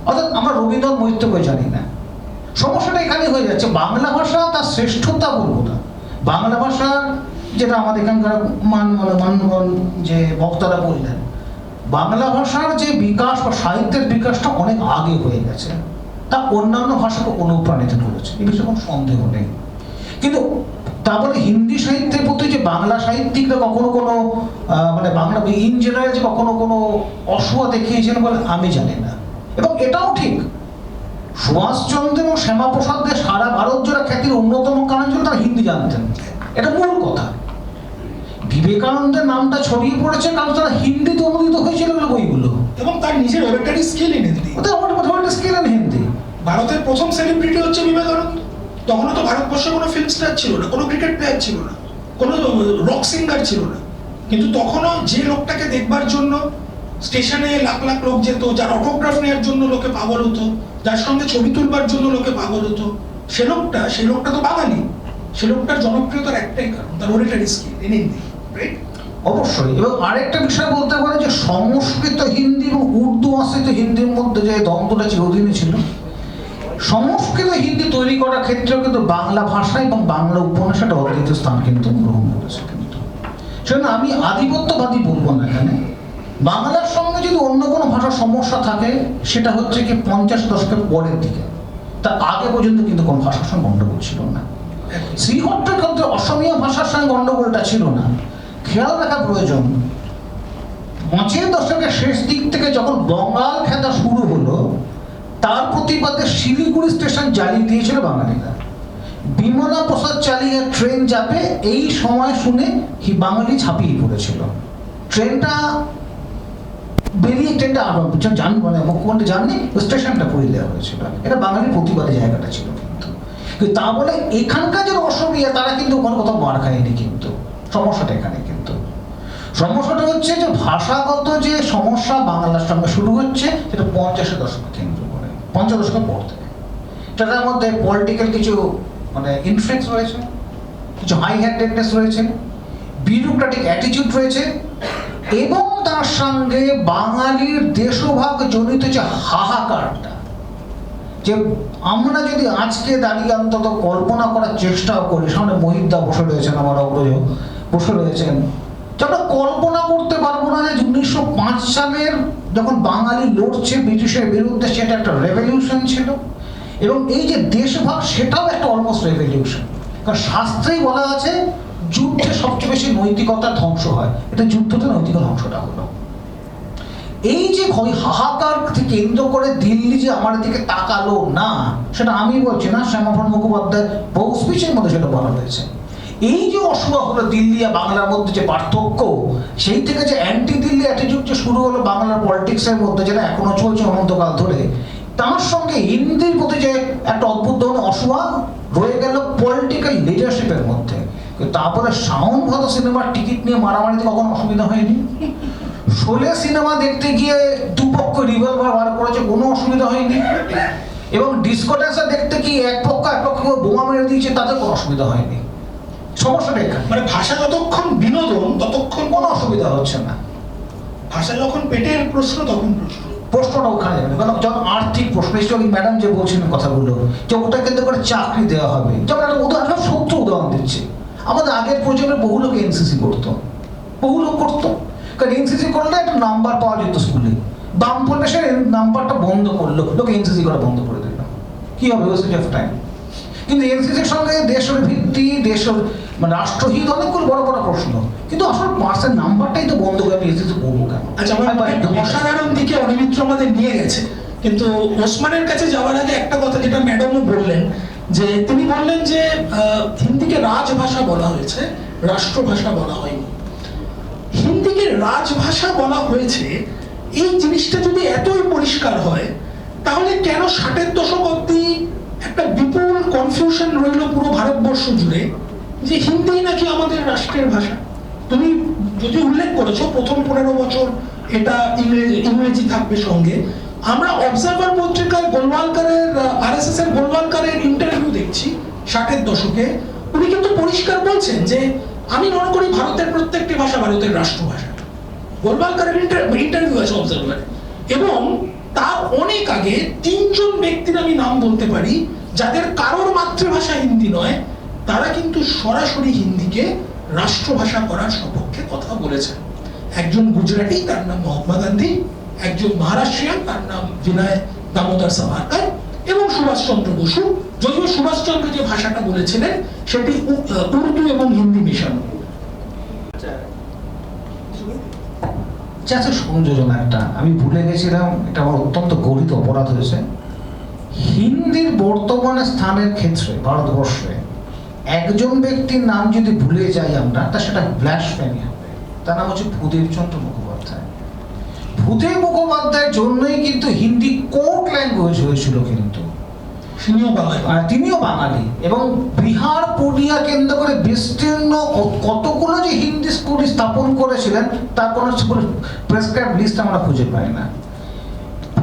অর্থাৎ আমরা রবীন্দ্রনাথ মৈত্রকে জানি না। সমস্যাটা এখানে হয়ে যাচ্ছে, বাংলা ভাষা তার শ্রেষ্ঠতা বলবো না, বাংলা ভাষার যেটা আমাদের এখানকার মানগণ যে বক্তারা বললেন, বাংলা ভাষার যে বিকাশ বা সাহিত্যের বিকাশটা অনেক আগে হয়ে গেছে, তা অন্যান্য ভাষাকে অনুপ্রাণিত করেছে, এ বিষয়ে কোনো সন্দেহ নেই। কিন্তু তারপরে হিন্দি সাহিত্যের প্রতি যে বাংলা সাহিত্যিকরা কখনো কোনো মানে বাংলা ইন জেনারেল যে কখনো কোনো অসুয়া দেখিয়েছেন বলে আমি জানি না। এবং এটাও ঠিক, সুভাষচন্দ্র এবং শ্যামাপ্রসাদদের সারা ভারত জোড়া খ্যাতির অন্যতম কারণ ছিল তারা হিন্দি জানতেন, এটা মূল কথা। বিবেকানন্দের নামটা ছড়িয়ে পড়েছে কারণ তারা হিন্দিতে অনুদিত হয়েছিল বইগুলো, এবং তার নিজের অরেটরি স্কিল ইন হিন্দি। ওদের স্কিল ইন হিন্দি। ভারতের প্রথম সেলিব্রিটি হচ্ছে বিবেকানন্দ। তখনও তো ভারতবর্ষে কোনো ফিল্ম স্টার ছিল না, কোনো ক্রিকেট প্লেয়ার ছিল না, কোনো রক সিঙ্গার ছিল না, কিন্তু তখনও যে লোকটাকে দেখবার জন্য স্টেশনে লাখ লাখ লোক যেত, যার অটোগ্রাফ নেওয়ার জন্য লোকে পাগল হতো, যার সঙ্গে ছবি তুলবার জন্য লোকে পাগল হতো, সে লোকটা তো বাঙালি। সে লোকটার জনপ্রিয়তার একটাই কারণ, তার অরেটরি স্কিল ইন হিন্দি, রাইট? অবশ্যই। এবং আরেকটা বিষয় বলতে পারে যে সংস্কৃত হিন্দি এবং উর্দু আশ্রিত হিন্দির মধ্যে যে দ্বন্দ্বটা চিরদিনই ছিল, সংস্কৃত হিন্দি তৈরি করার ক্ষেত্রেও কিন্তু বাংলা ভাষা এবং বাংলা উপন্যাস একটা অদ্বিতীয় স্থান কিন্তু গ্রহণ করেছে। কিন্তু সেজন্য আমি আধিপত্যবাদী বলবো না এখানে। বাংলার সঙ্গে যদি অন্য কোনো ভাষার সমস্যা থাকে সেটা হচ্ছে কি 50 দশকের পরের দিকে, তার আগে পর্যন্ত কিন্তু কোনো ভাষার সঙ্গে গণ্ডগোল ছিল না। শ্রীহট্টের ক্ষেত্রে অসমীয়া ভাষার সঙ্গে গণ্ডগোলটা ছিল না। খেয়াল রাখা প্রয়োজন, 5 দশকের শেষ দিক থেকে যখন বঙ্গাল খেতা শুরু হলো, তার প্রতিবাদে শিলিগুড়ি স্টেশন জ্বালিয়ে দিয়েছিল বাঙালিরা। বিমলা প্রসাদ চালিয়ে ট্রেন যাবে এই সময় শুনে বাঙালি ছাপিয়ে পড়েছিল। ট্রেনটা বেরিয়ে ট্রেনটা মুখ্যমন্ত্রী জাননি, স্টেশনটা পুড়িয়ে দেওয়া হয়েছিল। এটা বাঙালির প্রতিবাদের জায়গাটা ছিল। কিন্তু তা বলে এখানকার যে অসমীয়া তারা কিন্তু কোনো কোথাও মার খায়নি। কিন্তু সমস্যাটা এখানে, কিন্তু সমস্যাটা হচ্ছে যে ভাষাগত যে সমস্যা বাংলার সঙ্গে শুরু হচ্ছে সেটা 50 দশকে কেন্দ্র করে, 50 দশকের পর থেকে। সেটার মধ্যে পলিটিক্যাল কিছু মানে ইনফ্লুয়েন্স রয়েছে, কিছু হাই হ্যান্ডেডনেস রয়েছে, বিউরোক্রেটিক অ্যাটিটিউড রয়েছে, এবং তার সঙ্গে বাঙালির দেশভাগ জনিত যে হাহাকারটা, যে আমরা যদি আজকে দাঁড়িয়ে অন্তত কল্পনা করার চেষ্টাও করি, সামনে মহিদ্দা বসে রয়েছেন, আমার অগ্রজ বসে রয়েছেন, যে আমরা কল্পনা করতে পারবো না যে 1905 সালের যখন বাঙালি লড়ছে ব্রিটিশের বিরুদ্ধে সেটা একটা রেভলিউশন ছিল, এবং এই যে দেশভাগ সেটাও একটা অলমোস্ট রেভলিউশন। কারণ শাস্ত্রেই বলা আছে যুদ্ধে সবচেয়ে বেশি নৈতিকতার ধ্বংস হয়, এটা যুদ্ধতে নৈতিক ধ্বংসটা হলো। এই যে হাহাকারকে কেন্দ্র করে দিল্লি যে আমার দিকে তাকালো না, সেটা আমি বলছি না, শ্যামাপ্রসাদ মুখোপাধ্যায় বহু স্পিচের মধ্যে সেটা বলা হয়েছে। এই যে অসুবিধা হলো দিল্লি আর বাংলার মধ্যে যে পার্থক্য, সেই থেকে যে অ্যান্টি দিল্লি অ্যাটিটিউড যে শুরু হলো বাংলার পলিটিক্সের মধ্যে, যেটা এখনো চলছে অনন্তকাল ধরে, তার সঙ্গে হিন্দির প্রতি যে একটা অদ্ভুত ধরনের অসুয়া রয়ে গেল পলিটিক্যাল লিডারশিপের মধ্যে। তারপরে শাওন ভাত সিনেমার টিকিট নিয়ে মারামারিতে কখনো অসুবিধা হয়নি। শোলে সিনেমা দেখতে গিয়ে দুপক্ষ রিভলভার বার করেছে, কোনো অসুবিধা হয়নি। এবং ডিসকো ড্যান্সার দেখতে গিয়ে এক পক্ষ বোমা মেরে দিয়েছে, তাদের কোনো অসুবিধা হয়নি। সমস্যাটা এখানে, মানে ভাষা যতক্ষণ বিনোদন ততক্ষণ কোনো অসুবিধা হচ্ছে না। ভাষা যখন পেটের প্রশ্ন তখন প্রশ্নটা ওখানে যাবে, কারণ যখন আর্থিক প্রশ্ন, নিশ্চয়ই ম্যাডাম যে বলছিলেন কথাগুলো, যে ওটা কিন্তু করে চাকরি দেওয়া হবে। যেমন একটা উদাহরণ, সত্য উদাহরণ দিচ্ছি, আমাদের আগের প্রজন্মের বহু লোক এনসিসি করতো, বহু লোক করতো, কারণ এনসিসি করলে একটা নাম্বার পাওয়া যেত স্কুলে। বামপন্থী সে নাম্বারটা বন্ধ করলো, লোক এনসিসি করা বন্ধ করে দিল, কি হবে? Wastage of time. কিন্তু এনসিসির সঙ্গে দেশের ভিত্তি, দেশের মানে রাষ্ট্রহিত অনেকগুলো বড় বড় প্রশ্ন, কিন্তু আসলে পার্সের নাম্বারটাই তো বন্ধ করে আমি এনসিসি করবো কেন? আচ্ছা, অসাধারণ দিকে অনিমিত্র আমাদের নিয়ে গেছে, কিন্তু ওসমানের কাছে যাওয়ার আগে একটা কথা যেটা ম্যাডামও বললেন, যে তিনি বললেন যে হিন্দিকে রাজভাষা বলা হয়েছে, রাষ্ট্রভাষা বলা হয়নি। হিন্দি হিন্দিকে রাজভাষা বলা হয়েছে, এই জিনিসটা যদি এতই পরিষ্কার হয়, তাহলে কেন 60-এর দশক অব্দি একটা বিপুল কনফিউশন রইল পুরো ভারতবর্ষ জুড়ে যে হিন্দি নাকি আমাদের রাষ্ট্রের ভাষা? তুমি যদি উল্লেখ করেছো প্রথম 15 বছর এটা ইংরেজি থাকবে সঙ্গে। আমরা অবজারভার পত্রিকায় গোলওয়ালকারের আরএসএস এর গোলওয়ালকারের ইন্টারভিউ দেখছি 60-এর দশকে। উনি কিন্তু পরিষ্কার বলছেন যে আমি মনে করি ভারতের প্রত্যেকটি ভাষা ভারতের রাষ্ট্রভাষা। গোলওয়ালকারের ইন্টারভিউ আছে অবজারভারে। এবং তার অনেক আগে 3 জন ব্যক্তির আমি নাম বলতে পারি যাদের কারোর মাতৃভাষা হিন্দি নয়, তারা কিন্তু সরাসরি হিন্দিকে রাষ্ট্রভাষা করার সপক্ষে কথা বলেছেন। একজন গুজরাটি, তার নাম মহাত্মা গান্ধী, একজন মহারাষ্ট্রিয়ান, তার নাম বিনয় দামোদর সাভারকার, এবং সুভাষচন্দ্র বসু। যদিও সুভাষচন্দ্র যে ভাষাটা বলেছিলেন সেটি উর্দু এবং হিন্দি মেশানো। আচ্ছা, সংযোজন একটা আমি ভুলে গেছিলাম, এটা আমার অত্যন্ত গরিত অপরাধ হয়েছে। হিন্দির বর্তমানে স্থানের ক্ষেত্রে ভারতবর্ষে একজন ব্যক্তির নাম যদি ভুলে যাই আমরা, তা সেটা ব্লাসফেমি হবে। তার নাম হচ্ছে ভূদেবচন্দ্র মুখোপাধ্যায়। ভূদেব মুখোপাধ্যায়ের জন্যই কিন্তু হিন্দি কোর্ট ল্যাঙ্গুয়েজ হয়েছিল। কিন্তু তিনিও বাঙালি এবং বিহার পূর্ণিয়া কেন্দ্র করে বিস্তীর্ণ কতগুলো যে হিন্দি স্কুল স্থাপন করেছিলেন তার কোনো প্রেসক্রাইব লিস্ট আমরা খুঁজে পাই না।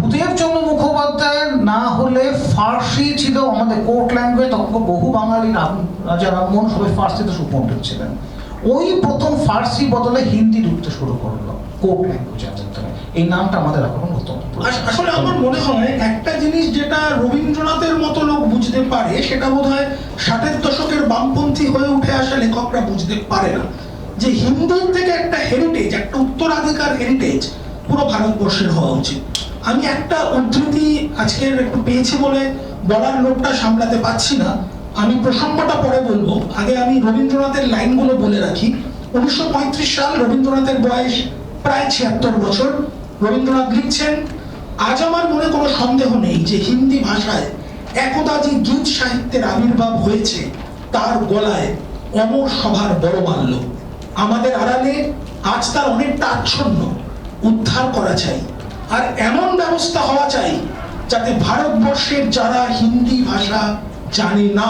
ভূদেবচন্দ্র মুখোপাধ্যায়ের না হলে ফার্সি ছিল আমাদের কোর্ট ল্যাঙ্গুয়েজ। তখন বহু বাঙালি রাজা রামমোহন সবাই ফার্সিতে সুপণ্ডিত ছিলেন। ওই প্রথম ফার্সি বদলে হিন্দি ঢুকতে শুরু করলো কোর্ট ল্যাঙ্গুয়েজ। এই নামটা আমাদের এখন নতুন। আসলে আমার মনে হয় একটা জিনিস যেটা রবীন্দ্রনাথের মতো লোক বুঝতে পারে, সেটা বোধহয় 60-এর দশকের বামপন্থী হয়ে উঠে আসা লেখকরা বুঝতে পারে না, যে হিন্দির থেকে একটা হেরিটেজ, একটা উত্তরাধিকার হেরিটেজ পুরো ভারতবর্ষের হওয়া উচিত। আমি একটা উদ্ধৃতি আজকের একটু পেয়েছি বলে বলার লোকটা সামলাতে পারছি না, আমি প্রসঙ্গটা পরে বলবো। আগে আমি রবীন্দ্রনাথের লাইনগুলো বলে রাখি। 1935 সাল, রবীন্দ্রনাথের বয়স প্রায় 76 বছর। রবীন্দ্রনাথ লিখছেন, আজ আমার মনে কোনো সন্দেহ নেই যে হিন্দি ভাষায় একদা যে গীত সাহিত্যের আবির্ভাব হয়েছে তার গলায় অমর সভার বড় মাল্য। আমাদের আড়ালে আজ তার অনেকটা আচ্ছন্ন, উদ্ধার করা চাই। আর এমন ব্যবস্থা হওয়া চাই যাতে ভারতবর্ষের যারা হিন্দি ভাষা জানে না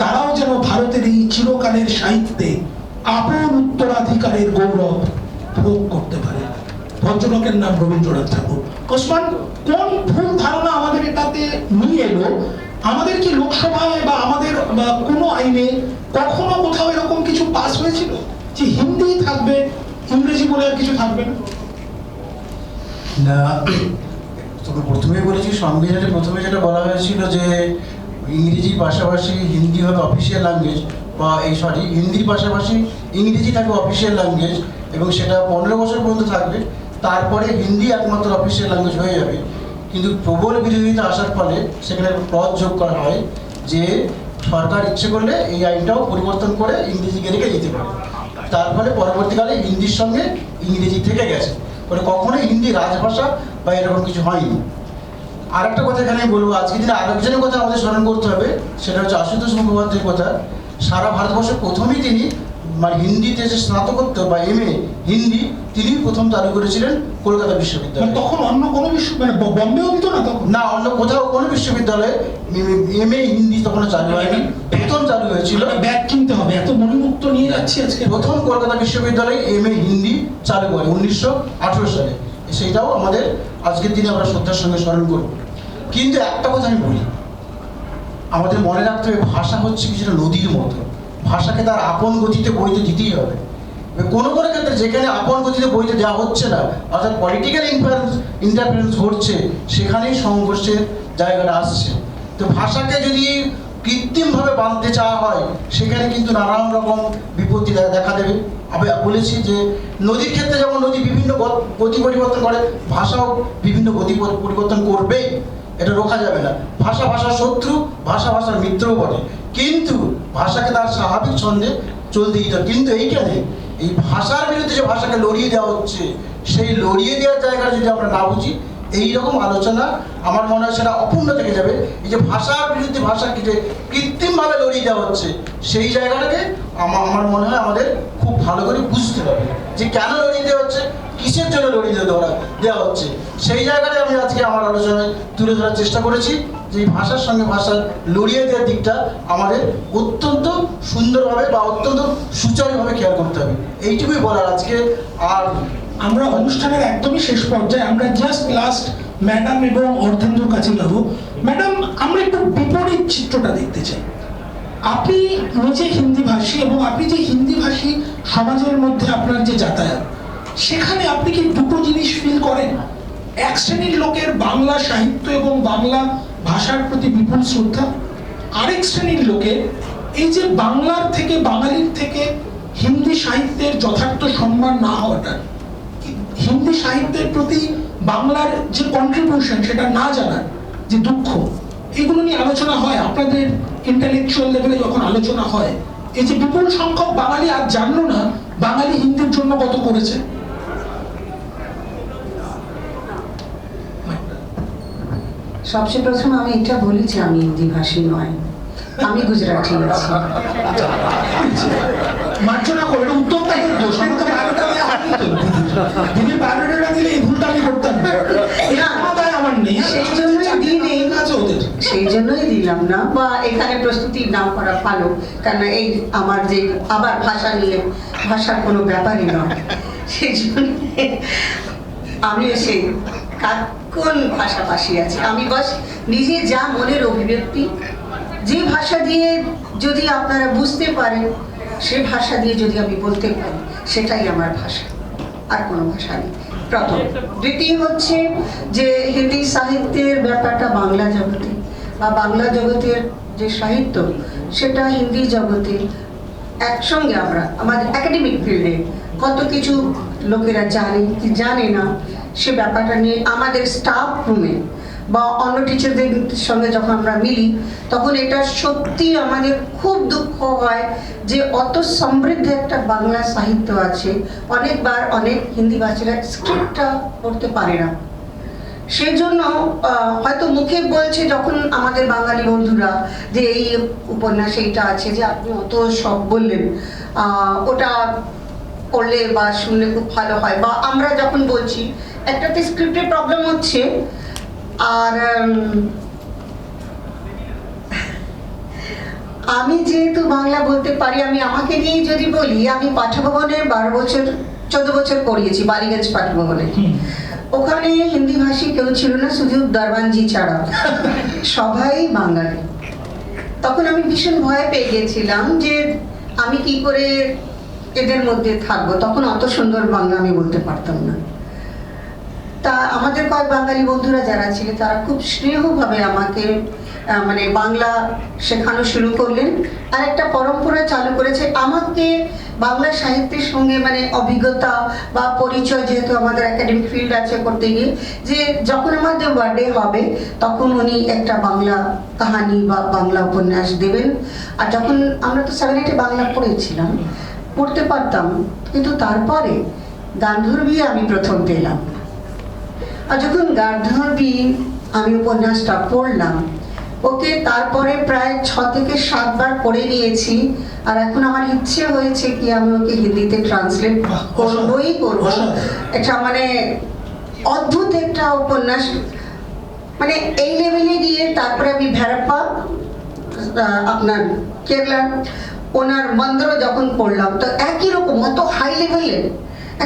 তারাও যেন ভারতের এই চিরকালের সাহিত্যে আপন উত্তরাধিকারের গৌরব ভোগ করতে পারে। ভদ্রলোকের নাম রবীন্দ্রনাথ ঠাকুর। ওসমান, কোন ভুল ধারণা আমাদের এটাতে নিয়ে এলো? আমাদের কি লোকসভায় বা আমাদের কোনো আইনে কখনো কোথাও এরকম কিছু পাস হয়েছিল যে হিন্দি থাকবে, ইংরেজি বলে আর কিছু থাকবে না? না, তোকে প্রথমেই বলেছি, সংবিধানে প্রথমে যেটা বলা হয়েছিল যে ইংরেজির পাশাপাশি হিন্দি হবে অফিসিয়াল ল্যাঙ্গুয়েজ, বা হিন্দির পাশাপাশি ইংরেজি থাকবে অফিসিয়াল ল্যাঙ্গুয়েজ, এবং সেটা 15 বছর পর্যন্ত থাকবে। তারপরে হিন্দি একমাত্র অফিসিয়াল ল্যাঙ্গুয়েজ হয়ে যাবে। কিন্তু প্রবল বিরোধিতা আসার ফলে সেখানে ক্লজ যোগ করা হয় যে সরকার ইচ্ছে করলে এই আইনটাও পরিবর্তন করে ইংরেজিকে রেখে দিতে পারে। তার ফলে পরবর্তীকালে হিন্দির সঙ্গে ইংরেজি থেকে গেছে, বলে কখনোই হিন্দি রাজভাষা বা এরকম কিছু হয়নি। আর একটা কথা এখানে বলবো, আজকে দিনে আরেকজনের কথা আমাদের স্মরণ করতে হবে, সেটা হচ্ছে আশুতোষ মুখোপাধ্যায়ের কথা। সারা ভারতবর্ষে প্রথমেই তিনি হিন্দিতে যে স্নাতকোত্তর বা MA হিন্দি তিনি প্রথম চালু করেছিলেন কলকাতা বিশ্ববিদ্যালয়ে। তখন অন্য কোনো বম্বেও দিত না তখন? না, অন্য কোথাও কোনো বিশ্ববিদ্যালয়ে MA হিন্দি তখন চালু হয়নি, প্রথম চালু হয়েছিল। ব্যাগ কিনতে হবে, এত মণিমুক্ত নিয়ে যাচ্ছি আজকে। প্রথম কলকাতা বিশ্ববিদ্যালয়ে MA হিন্দি চালু করে 1918 সালে। সেইটাও আমাদের আজকের দিনে আমরা শ্রদ্ধার সঙ্গে স্মরণ করব। কিন্তু একটা কথা আমি বলি, আমাদের মনে রাখতে হবে ভাষা হচ্ছে কিছুটা নদীর মতো। ভাষাকে তার আপন গতিতে বইতে দিতেই হবে। কোনো কোনো ক্ষেত্রে যেখানে আপন গতিতে বইতে দেওয়া হচ্ছে না, অর্থাৎ পলিটিক্যাল ইন্টারফারেন্স ঘটছে, সেখানেই সংঘর্ষের জায়গাটা আসছে। তো ভাষাকে যদি কৃত্রিমভাবে বাঁধতে চাওয়া হয়, সেখানে কিন্তু নানান রকম বিপত্তি দেখা দেবে। আমি বলেছি যে নদীর ক্ষেত্রে যেমন নদী বিভিন্ন গতি পরিবর্তন করে, ভাষাও বিভিন্ন গতি পরিবর্তন করবেই, এটা রোখা যাবে না। ভাষা ভাষার শত্রু, ভাষা ভাষার মিত্রও বটে, কিন্তু ভাষাকে তার স্বাভাবিক ছন্দে চলতে দিতে হবে। কিন্তু এইখানে এই ভাষার বিরুদ্ধে যে ভাষাকে লড়িয়ে দেওয়া হচ্ছে, সেই লড়িয়ে দেওয়ার জায়গাটা যদি আমরা না বুঝি, এই রকম আলোচনা আমার মনে হয় সেটা অপূর্ণ থেকে যাবে। এই যে ভাষার বিরুদ্ধে ভাষাকে যে কৃত্রিমভাবে লড়িয়ে দেওয়া হচ্ছে, সেই জায়গাটাকে আমার মনে হয় আমাদের খুব ভালো করে বুঝতে হবে যে কেন লড়িয়ে দেওয়া হচ্ছে, কিসের জন্য লড়িয়ে দেওয়া হচ্ছে। সেই জায়গাটায় আমি আজকে আমার আলোচনায় তুলে ধরার চেষ্টা করেছি যে এই ভাষার সঙ্গে ভাষার লড়িয়ে দেওয়ার দিকটা আমাদের অত্যন্ত সুন্দরভাবে বা অত্যন্ত সুচারুভাবে খেয়াল করতে হবে। এইটুকুই বলার আজকে। আর আমরা অনুষ্ঠানের একদমই শেষ পর্যায়ে, আমরা জাস্ট লাস্ট ম্যাডাম এবং অর্ধেন্দ্রর কাছে যাব। ম্যাডাম, আমরা একটু বিপরীত চিত্রটা দেখতে চাই। আপনি নিজে হিন্দি ভাষী এবং আপনি যে হিন্দি ভাষী সমাজের মধ্যে আপনার যে যাতায়াত, সেখানে আপনি কি দুটো জিনিস ফিল করেন? এক শ্রেণীর লোকের বাংলা সাহিত্য এবং বাংলা ভাষার প্রতি বিপুল শ্রদ্ধা, আরেক শ্রেণীর লোকের এই যে বাংলার থেকে, বাঙালির থেকে হিন্দি সাহিত্যের যথার্থ সম্মান না হওয়াটা, হিন্দি সাহিত্যের প্রতি বাংলার যে কন্ট্রিবিউশন সেটা না জানার যে দুঃখ, এগুলো নিয়ে আলোচনা হয় আপনাদের ইন্টেলেকচুয়াল লেভেলে যখন আলোচনা হয়। এই যে বিপুল সংখ্যক বাঙালি আজ জানলো না বাঙালি হিন্দির জন্য কত করেছে। সবচেয়ে প্রথম আমি এটা বলি যে আমি হিন্দি ভাষী নয়, আমি গুজরাটি আছি। মার্জনা করে উত্তম তাদের দোষ, আমি তো বায়োডাটা দিনের বায়োডাটা দিলে এই ভুলটা আমি করতাম না। আমার নেই, সেই জন্যই দিই আছে ওদের, সেই জন্যই দিলাম না, বা এখানে প্রস্তুতি না করা ভালো, কারণ এই আমার যে আবার ভাষা নিয়ে, ভাষার কোনো ব্যাপারই নয়। সেই জন্য আমি সেই কোন ভাষাভাষী আছে, আমি বাস নিজে যা মনের অভিব্যক্তি, যে ভাষা দিয়ে যদি আপনারা বুঝতে পারেন, সে ভাষা দিয়ে যদি আমি বলতে পারি, সেটাই আমার ভাষা, আর কোনো ভাষা নেই। প্রথম। দ্বিতীয় হচ্ছে যে হিন্দি সাহিত্যের ব্যাপারটা বাংলা জগতে, বা বাংলা জগতের যে সাহিত্য, সেটা হিন্দি জগতে একসঙ্গে আমরা আমাদের একাডেমিক ফিল্ডে কত কিছু লোকেরা জানে কি জানে না, সে ব্যাপারটা নিয়ে আমাদের স্টাফ রুমে বা অন্য টিচারদের সঙ্গে যখন আমরা মিলি, তখন এটা সত্যি আমাদের খুব দুঃখ হয় যে অত সমৃদ্ধ একটা বাংলা সাহিত্য আছে, অনেকবার অনেক হিন্দি ভাষীরা স্ক্রিপ্টটা পড়তে পারে না। সেই জন্য হয়তো মুখে বলছে যখন আমাদের বাঙালি বন্ধুরা যে এই উপন্যাস এইটা আছে, যে আপনি অত সব বললেন, ওটা পড়লে বা শুনলে খুব ভালো হয়, বা আমরা যখন বলছি একটাতে স্ক্রিপ্টের প্রবলেম হচ্ছে। আর আমি যেহেতু বাংলা বলতে পারি, আমি আমাকে নিয়ে যদি বলি, আমি পাঠভবনে 14 বছর পড়িয়েছি, বালিগঞ্জ পাঠভবনে। ওখানে হিন্দি ভাষী কেউ ছিল না, শুধু দরবানজি ছাড়া, সবাই বাঙালি। তখন আমি ভীষণ ভয় পেয়ে গেছিলাম যে আমি কি করে এদের মধ্যে থাকবো। তখন অত সুন্দর বাংলা আমি বলতে পারতাম না। তা আমাদের কয়েক বাঙালি বন্ধুরা যারা ছিল, তারা খুব স্নেহভাবে আমাকে মানে বাংলা শেখানো শুরু করলেন, আর একটা পরম্পরা চালু করেছে আমাকে বাংলা সাহিত্যের সঙ্গে মানে অভিজ্ঞতা বা পরিচয়, যেহেতু আমাদের একাডেমিক ফিল্ড আছে করতে গিয়ে, যে যখন আমাদের বার্থডে হবে তখন উনি একটা বাংলা কাহানি বা বাংলা উপন্যাস দেবেন। আর যখন আমরা তো 7-8 বাংলা পড়েছিলাম, পড়তে পারতাম, কিন্তু তারপরে গান্ধর্বী আমি প্রথম পেলাম। আর যখন গান্ধর্বী আমি উপন্যাসটা পড়লাম, ওকে তারপরে প্রায় 6 থেকে 7 বার পড়ে নিয়েছি। আর এখন আমার ইচ্ছে হয়েছে কি আমি ওকে হিন্দিতে ট্রান্সলেট করবই করব। এটা মানে অদ্ভুত একটা উপন্যাস, মানে এই লেভেলে গিয়ে তারপরে আমি ভেরাপ্পা আপনার কেরালা ওনার মন্ত্র যখন পড়লাম, তো একই রকম অত হাই লেভেলের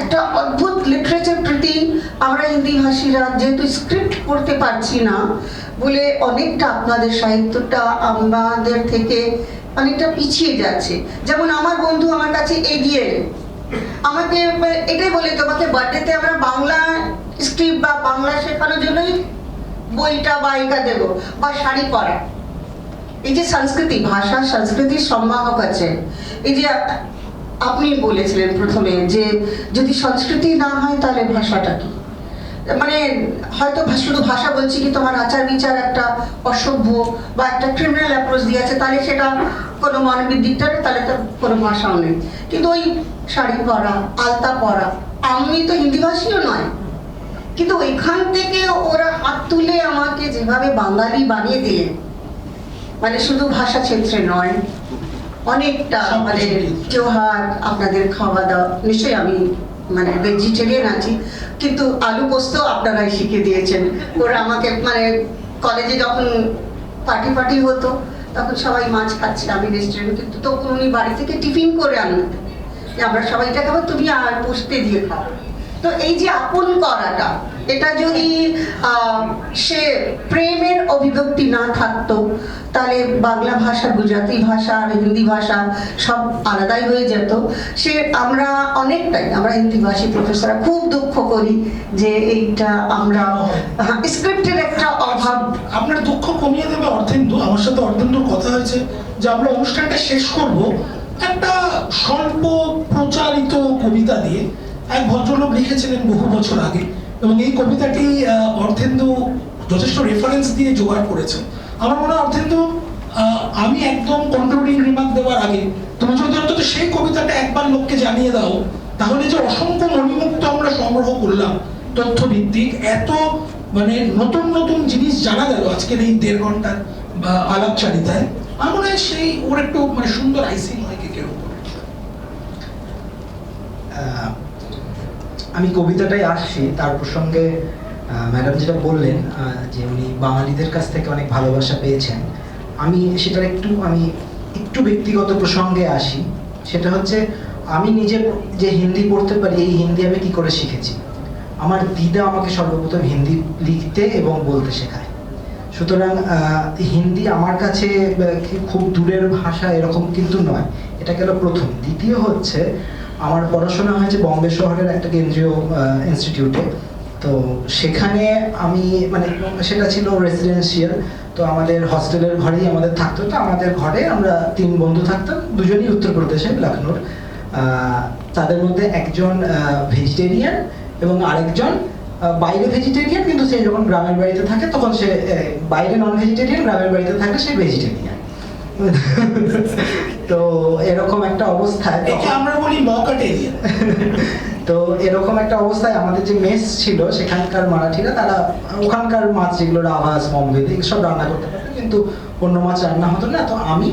একটা অদ্ভুত লিটারেচার প্রতি আমরা হিন্দি ভাষীরা যেহেতু স্ক্রিপ্ট পড়তে পারছি না বলে অনেকটা আপনাদের সাহিত্যটা আমাদের থেকে অনেকটা পিছিয়ে যাচ্ছে। যেমন আমার বন্ধু আমার কাছে এগিয়ে আমাকে এটাই বলে, তোমাকে বার্থডেতে আমরা বাংলা স্ক্রিপ্ট বা বাংলা শেখানোর জন্যই বইটা বা এটা দেবো, বা শাড়ি পরা। এই যে সংস্কৃতি, ভাষা সংস্কৃতির সম্মানক আছে। এই যে আপনি বলেছিলেন প্রথমে যে যদি সংস্কৃতি না হয় তাহলে ভাষাটা কি, মানে হয়তো শুধু ভাষা বলছি কি তোমার আচার বিচার একটা অসভ্য বা একটা ক্রিমিনাল অ্যাপ্রোচ দিয়ে আছে, তাহলে সেটা কোনো মানবিক দিকটা নেই, তাহলে তো কোনো ভাষাও নেই। কিন্তু ওই শাড়ি পরা, আলতা পরা, আমি তো হিন্দি ভাষীও নয়, কিন্তু ওইখান থেকে ওরা হাত তুলে আমাকে যেভাবে বাঙালি বানিয়ে দিলেন, মানে শুধু ভাষা ক্ষেত্রে নয়, অনেকটা মানে জোহার, আপনাদের খাওয়া দাওয়া, নিশ্চয়ই আমি মানে ভেজিটেরিয়ান আছি, কিন্তু আলু পোস্ত আপনারাই শিখে দিয়েছেন। ওরা আমাকে মানে কলেজে যখন পার্টি হতো তখন সবাই মাছ খাচ্ছে, আমি রেস্টুরেন্ট, কিন্তু তখন উনি বাড়ি থেকে টিফিন করে আনতেন যে আমরা সবাই এটা খাবো, তুমি আর পোস্তে দিয়ে খাও। তো এই যে আপন করাটা, এটা যদি সে প্রেমের অভিব্যক্তি না থাকতো তাহলে বাংলা ভাষা, গুজরাটি ভাষা আর হিন্দি ভাষা সব আলাদাই হয়ে যেত। সে আমরা অনেকটাই, আমরা হিন্দিভাষী প্রফেসররা খুব দুঃখ করি যে এইটা আমরা স্ক্রিপ্টের একটা অভাব। আপনার দুঃখ কমিয়ে দেবে অর্ধেন্দু। আমার সাথে অর্ধেন্দুর কথা হয়েছে যে আমরা অনুষ্ঠানটা শেষ করব একটা স্বল্প প্রচারিত কবিতা দিয়ে। এক ভদ্রলোক লিখেছিলেন বহু বছর আগে, এবং এই কবিতাটি অর্ধেন্দু যথেষ্ট রেফারেন্স দিয়ে জোগাড় করেছে। আমার মনে হয় অর্ধেন্দু, আমি একদম কন্ট্রোলিং রিমার্ক দেওয়ার আগে তুমি যদি অন্তত সেই কবিতাটা একবার লোককে জানিয়ে দাও, তাহলে যে অসংখ্য মণিমুক্ত আমরা সংগ্রহ করলাম তথ্য ভিত্তিক, এত মানে নতুন নতুন জিনিস জানা গেল আজকের এই 1.5 ঘন্টার আলাপচারিতায়, আমার মনে হয় সেই ওর একটু মানে সুন্দর আইসিং হয় কেকের উপর। আমি কবিতাটাই আসছি, তার প্রসঙ্গে ম্যাডাম যেটা বললেন যে উনি বাঙালিদের কাছ থেকে অনেক ভালোবাসা পেয়েছেন, আমি সেটার একটু ব্যক্তিগত প্রসঙ্গে আসি। সেটা হচ্ছে আমি নিজে যে হিন্দি পড়তে পারি, এই হিন্দি আমি কি করে শিখেছি। আমার দিদা আমাকে সর্বপ্রথম হিন্দি লিখতে এবং বলতে শেখায়। সুতরাং হিন্দি আমার কাছে খুব দূরের ভাষা এরকম কিন্তু নয়। এটা গেল প্রথম। দ্বিতীয় হচ্ছে আমার পড়াশোনা হয়েছে বম্বে শহরের একটা কেন্দ্রীয় ইনস্টিটিউটে। তো সেখানে আমি মানে সেটা ছিল রেসিডেন্সিয়াল, তো আমাদের হস্টেলের ঘরেই আমাদের থাকতো। তো আমাদের ঘরে আমরা 3 বন্ধু থাকতাম, দুজনই উত্তরপ্রদেশে লখনৌর। তাদের মধ্যে একজন ভেজিটেরিয়ান এবং আরেকজন বাইরে ভেজিটেরিয়ান, কিন্তু সে যখন গ্রামের বাড়িতে থাকে তখন সে বাইরে নন ভেজিটেরিয়ান, গ্রামের বাড়িতে থাকলে সে ভেজিটেরিয়ান। তো এরকম একটা অবস্থায় আমরা বলি মকাটেরিয়ান। তো এরকম একটা অবস্থায় আমাদের যে মেস ছিল সেখানকার মারাঠিরা, তারা ওখানকার মাছ যেগুলো রাভাস, বম্বে সব রান্না করতে পারতো, কিন্তু অন্য মাছ রান্না হতো না। তো আমি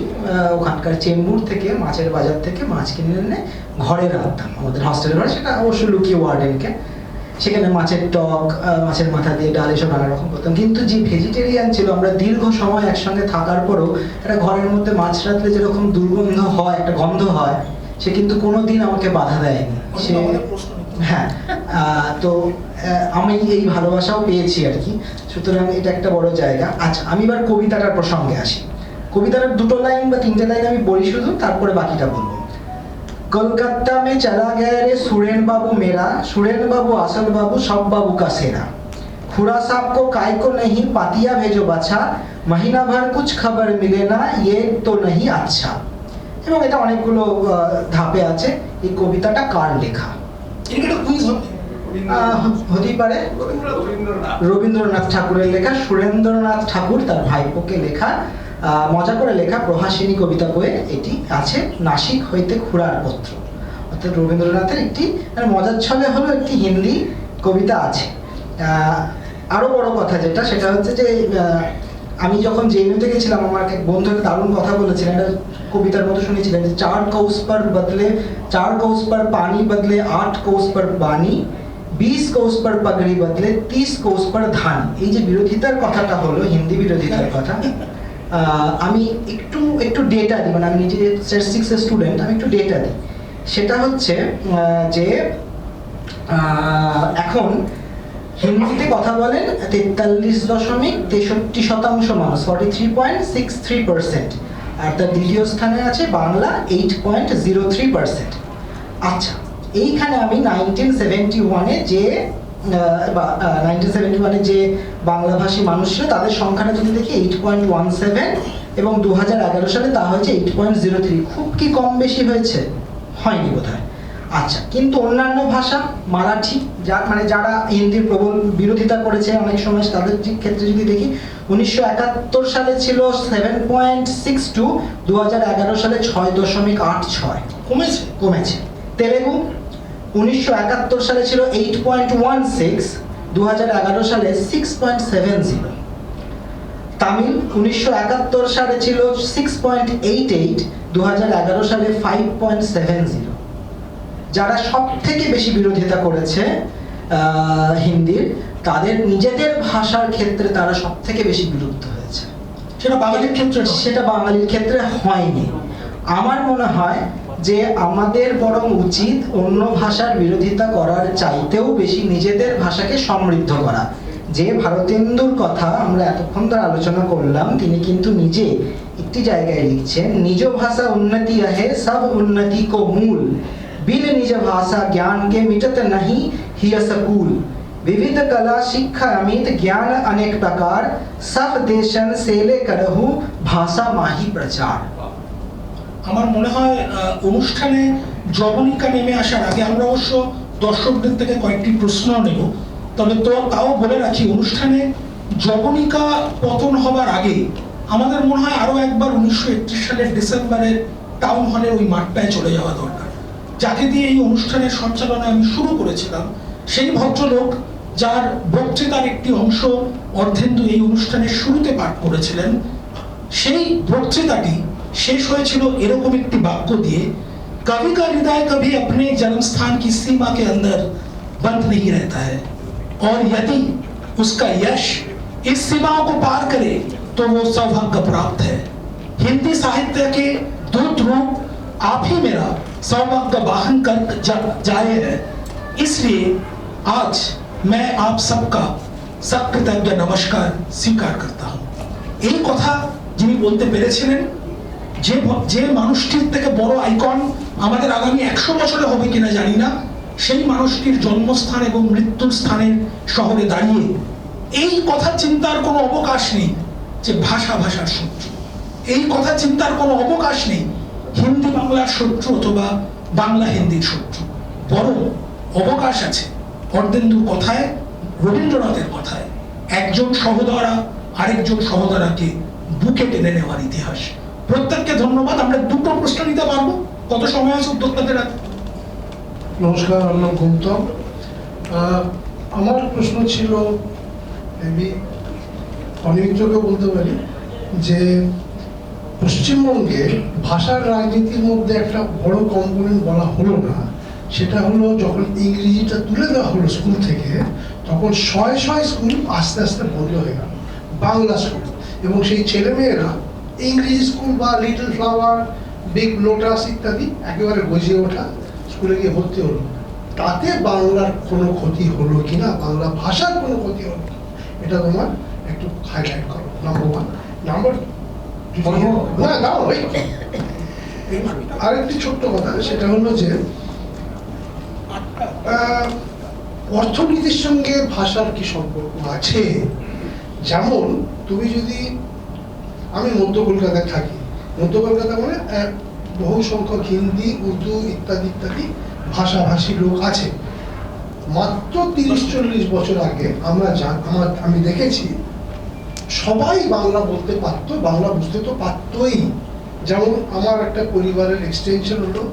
ওখানকার চেম্বুর থেকে, মাছের বাজার থেকে মাছ কিনে এনে ঘরে রাখতাম, আমাদের হস্টেলের ঘরে। সেটা অবশ্য লুকিয়ে ওয়ার্ডেনকে। সেখানে মাছের টক, মাছের মাথা দিয়ে ডাল, এসব নানা রকম করতাম। কিন্তু যে ভেজিটেরিয়ান ছিল, আমরা দীর্ঘ সময় একসঙ্গে থাকার পরও একটা ঘরের মধ্যে মাছ রাখলে যেরকম দুর্গন্ধ হয়, একটা গন্ধ হয়, সে কিন্তু কোনোদিন আমাকে বাধা দেয়নি। সে হ্যাঁ, তো আমি এই ভালোবাসাও পেয়েছি আর কি। সুতরাং এটা একটা বড় জায়গা। আচ্ছা, আমি এবার কবিতাটার প্রসঙ্গে আসি। কবিতাটার 2 লাইন বা 3টে লাইন আমি বলি শুধু, তারপরে বাকিটা বলবো। कलकत्ता में चला गया रे सुरेन बाबू मेरा, सुरेन बाबू असल बाबू सब बाबू का सेरा, खुरा साहब को काय को नहीं पातिया भेजो बाछा, महीना भर कुछ खबर मिले ना ये तो नहीं अच्छा। এবং এটা অনেকগুলো ধাপে আছে। এই কবিতাটা কার লেখা? হতেই পারে রবীন্দ্রনাথ ঠাকুরের লেখা। সুরেন্দ্রনাথ ঠাকুর তার ভাইপোকে লেখা, মজা করে লেখা প্রহাসিনী কবিতা বইয়ে এটি আছে, নাসিক হইতে খুড়ার পত্র। অর্থাৎ রবীন্দ্রনাথের একটি মজার ছলে হলো একটি হিন্দি কবিতা আছে। আরো বড় কথা যেটা, সেটা হচ্ছে যে আমি যখন জেএনইউতে গেছিলাম, আমার এক বন্ধু একটা দারুণ কথা বলেছিলেন, একটা কবিতার মতো শুনেছিলেন যে 4 কৌস পর পানি বদলে 8 কৌস পর বাণী, 20 কৌস পর পাগড়ি বদলে 30 কৌস পর ধান। এই যে বিরোধিতার কথাটা হলো, হিন্দি বিরোধিতার কথা, আমি একটু ডেটা দিই, মানে আমি নিজে স্ট্যাটিস্টিক্সের স্টুডেন্ট, আমি একটু ডেটা দিই। সেটা হচ্ছে যে এখন হিন্দিতে কথা বলেন 43.63% মানুষ, 43.63%, আর তার দ্বিতীয় স্থানে আছে বাংলা 8.03%। আচ্ছা, এইখানে আমি 1971-এ যে 1971-এ যে বাংলাভাষী মানুষ ছিল তাদের সংখ্যাটা যদি দেখি 8.17, এবং 2011 সালে তা হয়েছে 8.03। খুব কি কম বেশি হয়েছে? হয়নি বোধহয়। আচ্ছা, কিন্তু অন্যান্য ভাষা, মারাঠি, যারা হিন্দির প্রবল বিরোধিতা করেছে অনেক সময়, তাদের ক্ষেত্রে যদি দেখি 1971 সালে ছিল 7.62, 2011 সালে 6.86, কমেছে। তেলেগু 1971 সালে ছিল 8.16, 2011 সালে 6.70, তামিল 1971 সালে ছিল 6.88, 2011 সালে 5.70। যারা সব থেকে বেশি বিরোধিতা করেছে হিন্দির, তাদের নিজেদের ভাষার ক্ষেত্রে তারা সব থেকে বেশি বিরুদ্ধ হয়েছে। সেটা বাঙালির ক্ষেত্রে নয়। সেটা বাঙালির ক্ষেত্রে হয়নি। আমার মনে হয় যে আমাদের বরং উচিত অন্য ভাষার বিরোধিতা করার চাইতেও বেশি নিজেদের ভাষাকে সমৃদ্ধ করা। যে ভারতেন্দুর কথা আমরা এতক্ষণ ধরে আলোচনা করলাম, তিনি কিন্তু নিজে একটি জায়গায় লিখছেন, নিজ ভাষা উন্নতি আহে সব উন্নতি কো মূল, बिन निज भाषा ज्ञान के मिटत नहीं हिय सकूल, विविध कला शिक्षा अमित ज्ञान अनेक प्रकार, सब देशन सेले करहु भाषा माही प्रचार। আমার মনে হয় অনুষ্ঠানে জবনিকা নেমে আসার আগে আমরা অবশ্য দর্শকদের থেকে কয়েকটি প্রশ্ন নেব, তবে তাও বলে রাখি, অনুষ্ঠানে জবনিকা পতন হবার আগে আমাদের মনে হয় আরো একবার 1931 সালের ডিসেম্বরের টাউন হলের ওই মাঠটায় চলে যাওয়া দরকার। যাকে দিয়ে এই অনুষ্ঠানের সঞ্চালনা আমি শুরু করেছিলাম, সেই ভদ্রলোক যার বক্তৃতার একটি অংশ অর্ধেন্দু এই অনুষ্ঠানের শুরুতে পাঠ করেছিলেন, সেই বক্তৃতাটি শেষ হয়েছিল এরকম একটি বাক্য দিয়ে, कवि का हृदय कभी अपने जन्म स्थान की सीमा के अंदर बंद नहीं रहता है, और यदि उसका यश इस सीमाओं को पार करे तो वो सौभाग्य प्राप्त है। हिंदी साहित्य के दूत रूप आप ही मेरा सौभाग्य वाहन कर जाए है, इसलिए आज मैं आप सबका सकृतज्ञ नमस्कार स्वीकार करता हूँ। এই কথা যিনি বলতে পেরেছিলেন, যে মানুষটির থেকে বড় আইকন আমাদের আগামী 100 বছরে হবে কিনা জানি না, সেই মানুষটির জন্মস্থান এবং মৃত্যুর স্থানের শহরে দাঁড়িয়ে এই কথা চিন্তার কোনো অবকাশ নেই যে ভাষা ভাষার শত্রু, এই কথা চিন্তার কোনো অবকাশ নেই হিন্দি বাংলার শত্রু অথবা বাংলা হিন্দির শত্রু। বরং অবকাশ আছে অর্ধেন্দুর কথায়, রবীন্দ্রনাথের কথায়, একজন সহোদরা আরেকজন সহোদরাকে বুকে টেনে নেওয়ার ইতিহাস। প্রত্যেককে ধন্যবাদ। আমরা দুটো প্রশ্ন নিতে পারবো, কত সময় আছে উদ্যোক্তাদের হাতে? নমস্কার, অর্ণব গৌতম। আমার প্রশ্ন ছিল, আমি অনিমিত্রকে বলতে পারি যে পশ্চিমবঙ্গে ভাষার রাজনীতির মধ্যে একটা বড় কম্পোনেন্ট বলা হলো না, সেটা হলো যখন ইংরেজিটা তুলে দেওয়া হলো স্কুল থেকে, তখন শয়ে শয়ে স্কুল আস্তে আস্তে বন্ধ হয়ে গেল, বাংলা স্কুল। এবং সেই ছেলেমেয়েরা ইংরেজি স্কুল বা লিটল ফ্লাওয়ার, বিগ লোটাস ইত্যাদি একেবারে গজিয়ে ওঠা স্কুলে গিয়ে ভর্তি হলো। তাতে বাংলার কোনো ক্ষতি হলো কিনা, বাংলা ভাষার কোনো ক্ষতি হলো কিনা, এটা তোমার একটু হাইলাইট করো, নাম্বার ওয়ান। নাম্বার না ওই আরেকটি ছোট্ট কথা, সেটা হলো যে অর্থনীতির সঙ্গে ভাষার কি সম্পর্ক আছে। যেমন তুমি যদি, আমি মধ্য কলকাতায় থাকি, মধ্য কলকাতা মানে বহু সংখ্যক হিন্দি, উর্দু ইত্যাদি ইত্যাদি ভাষাভাষী লোক আছে। মাত্র 30-40 বছর আগে আমি দেখেছি সবাই বাংলা বলতে পারতো, বাংলা বুঝতে তো পারতোই। যেমন আমার একটা পরিবারের এক্সটেনশন হলো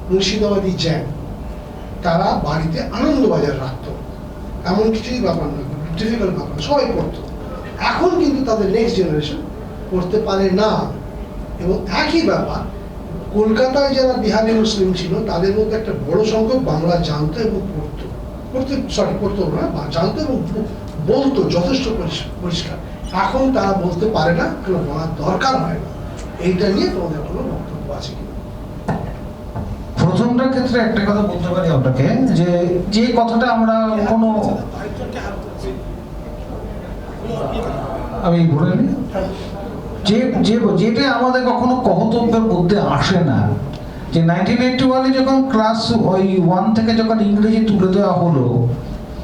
মুর্শিদাবাদী জ্যাম, তারা বাড়িতে আনন্দবাজার রাখতো, এমন কিছুই ব্যাপার নয়, ডিফিকাল্ট ব্যাপার, সবাই পড়তো। এখন কিন্তু তাদের নেক্সট জেনারেশন পড়তে পারে না। এবং একই ব্যাপার কলকাতায় যারা বিহারি মুসলিম ছিল, তাদের মধ্যে একটা বড় সংখ্যক বাংলা জানতো এবং পড়তো না, জানতো এবং বলতো যথেষ্ট পরিষ্কার। এখন তারা বলতে পারে না, কেন বলার দরকার হয় না। এইটা নিয়ে তোমাদের কোনো বক্তব্য আছে কিনা? প্রথমটার ক্ষেত্রে একটা কথা বলতে পারি আপনাকে, যে কথাটা আমরা কোনো, আমি বলে নিই, যেটা আমাদের কখনো কহতব্যের মধ্যে আসে না, যে 1981-এ যখন ক্লাস 1 থেকে যখন ইংরেজি তুলে দেওয়া হলো,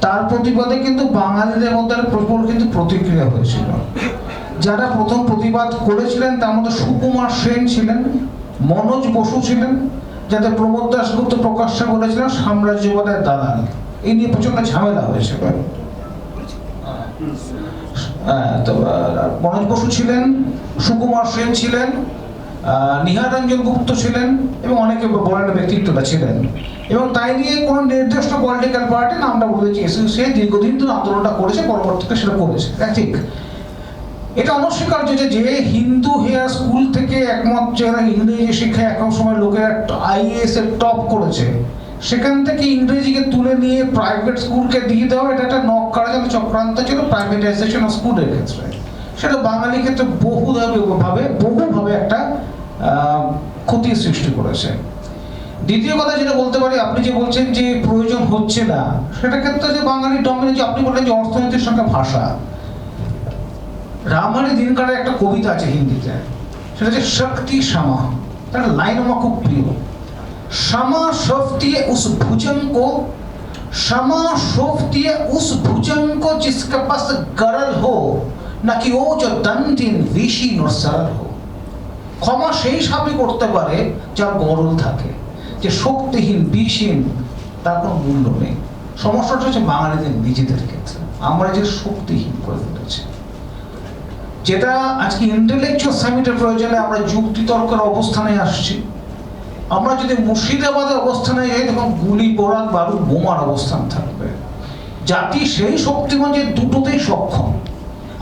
তার প্রতিবাদে কিন্তু বাঙালিদের মধ্যে প্রবল কিন্তু প্রতিক্রিয়া হয়েছিল। যারা প্রথম প্রতিবাদ করেছিলেন তার মধ্যে সুকুমার সেন ছিলেন, মনোজ বসু ছিলেন, যাতে প্রমোদ দাশগুপ্ত প্রকাশ্যে বলেছিলেন সাম্রাজ্যবাদের দালাল। এই নিয়ে প্রচন্ড ঝামেলা হয়েছিল। মনোজ বসু ছিলেন, সুকুমার সেন ছিলেন, নিহারঞ্জন গুপ্ত ছিলেন এবং অনেকে বড় ব্যক্তিত্বরা ছিলেন, এবং তাই নিয়ে কোনো নির্দিষ্ট পলিটিক্যাল পার্টি নামটা বলেছে এসইউসিআই দীর্ঘদিন ধরে আন্দোলনটা করেছে, পরবর্তীতে সেটা করেছে, ঠিক। এটা অনস্বীকার্য যে হিন্দু হেয়ার স্কুল থেকে একমাত্র যারা ইংরেজি শিক্ষায় এখন সময় লোকের আইএএস এর টপ করেছে, সেখান থেকে ইংরেজিকে তুলে নিয়ে প্রাইভেট স্কুলকে দিয়ে দেওয়া, এটা একটা নক করা যেন চক্রান্ত ছিল প্রাইভেটাইজেশন অফ স্কুলের ক্ষেত্রে। সেটা বাঙালি ক্ষেত্রে বহুভাবে একটা ক্ষতির সৃষ্টি করেছে। দ্বিতীয় কথা যেটা বলতে পারি, আপনি যে বলছেন যে প্রয়োজন হচ্ছে না, সেটা ক্ষেত্রে যে বাঙালি ডমিনেট, যে আপনি বললেন যে অর্থনীতির সঙ্গে ভাষা, রামায়ণে দিনকারের একটা কবিতা আছে হিন্দিতে, সেটা হচ্ছে শক্তি क्षमा, তার লাইন আমার খুব প্রিয়। क्षमा शोभती है उस भुजंग को, क्षमा शोभती है उस भुजंग को जिसके पास गरल हो, ना कि वो जो दंतिन विशीन और सरल हो। ক্ষমা সেই সাপই করতে পারে যার গরল থাকে, যে শক্তিহীন বিষহীন তার কোনো মূল্য নেই। সমস্যাটা হচ্ছে বাঙালিদের নিজেদের ক্ষেত্রে, আমরা যে শক্তিহীন করে ফেলেছি, যেটা আজকে ইন্টেলেকচুয়াল সামিটের প্রয়োজনে আমরা যুক্তি তর্কের অবস্থানে আসছি। আমরা যদি মুর্শিদাবাদের অবস্থানে যাই, তখন গুলি পোড়া বারুদ বোমার অবস্থান থাকবে। জাতি সেই শক্তিমান যে দুটোতেই সক্ষম।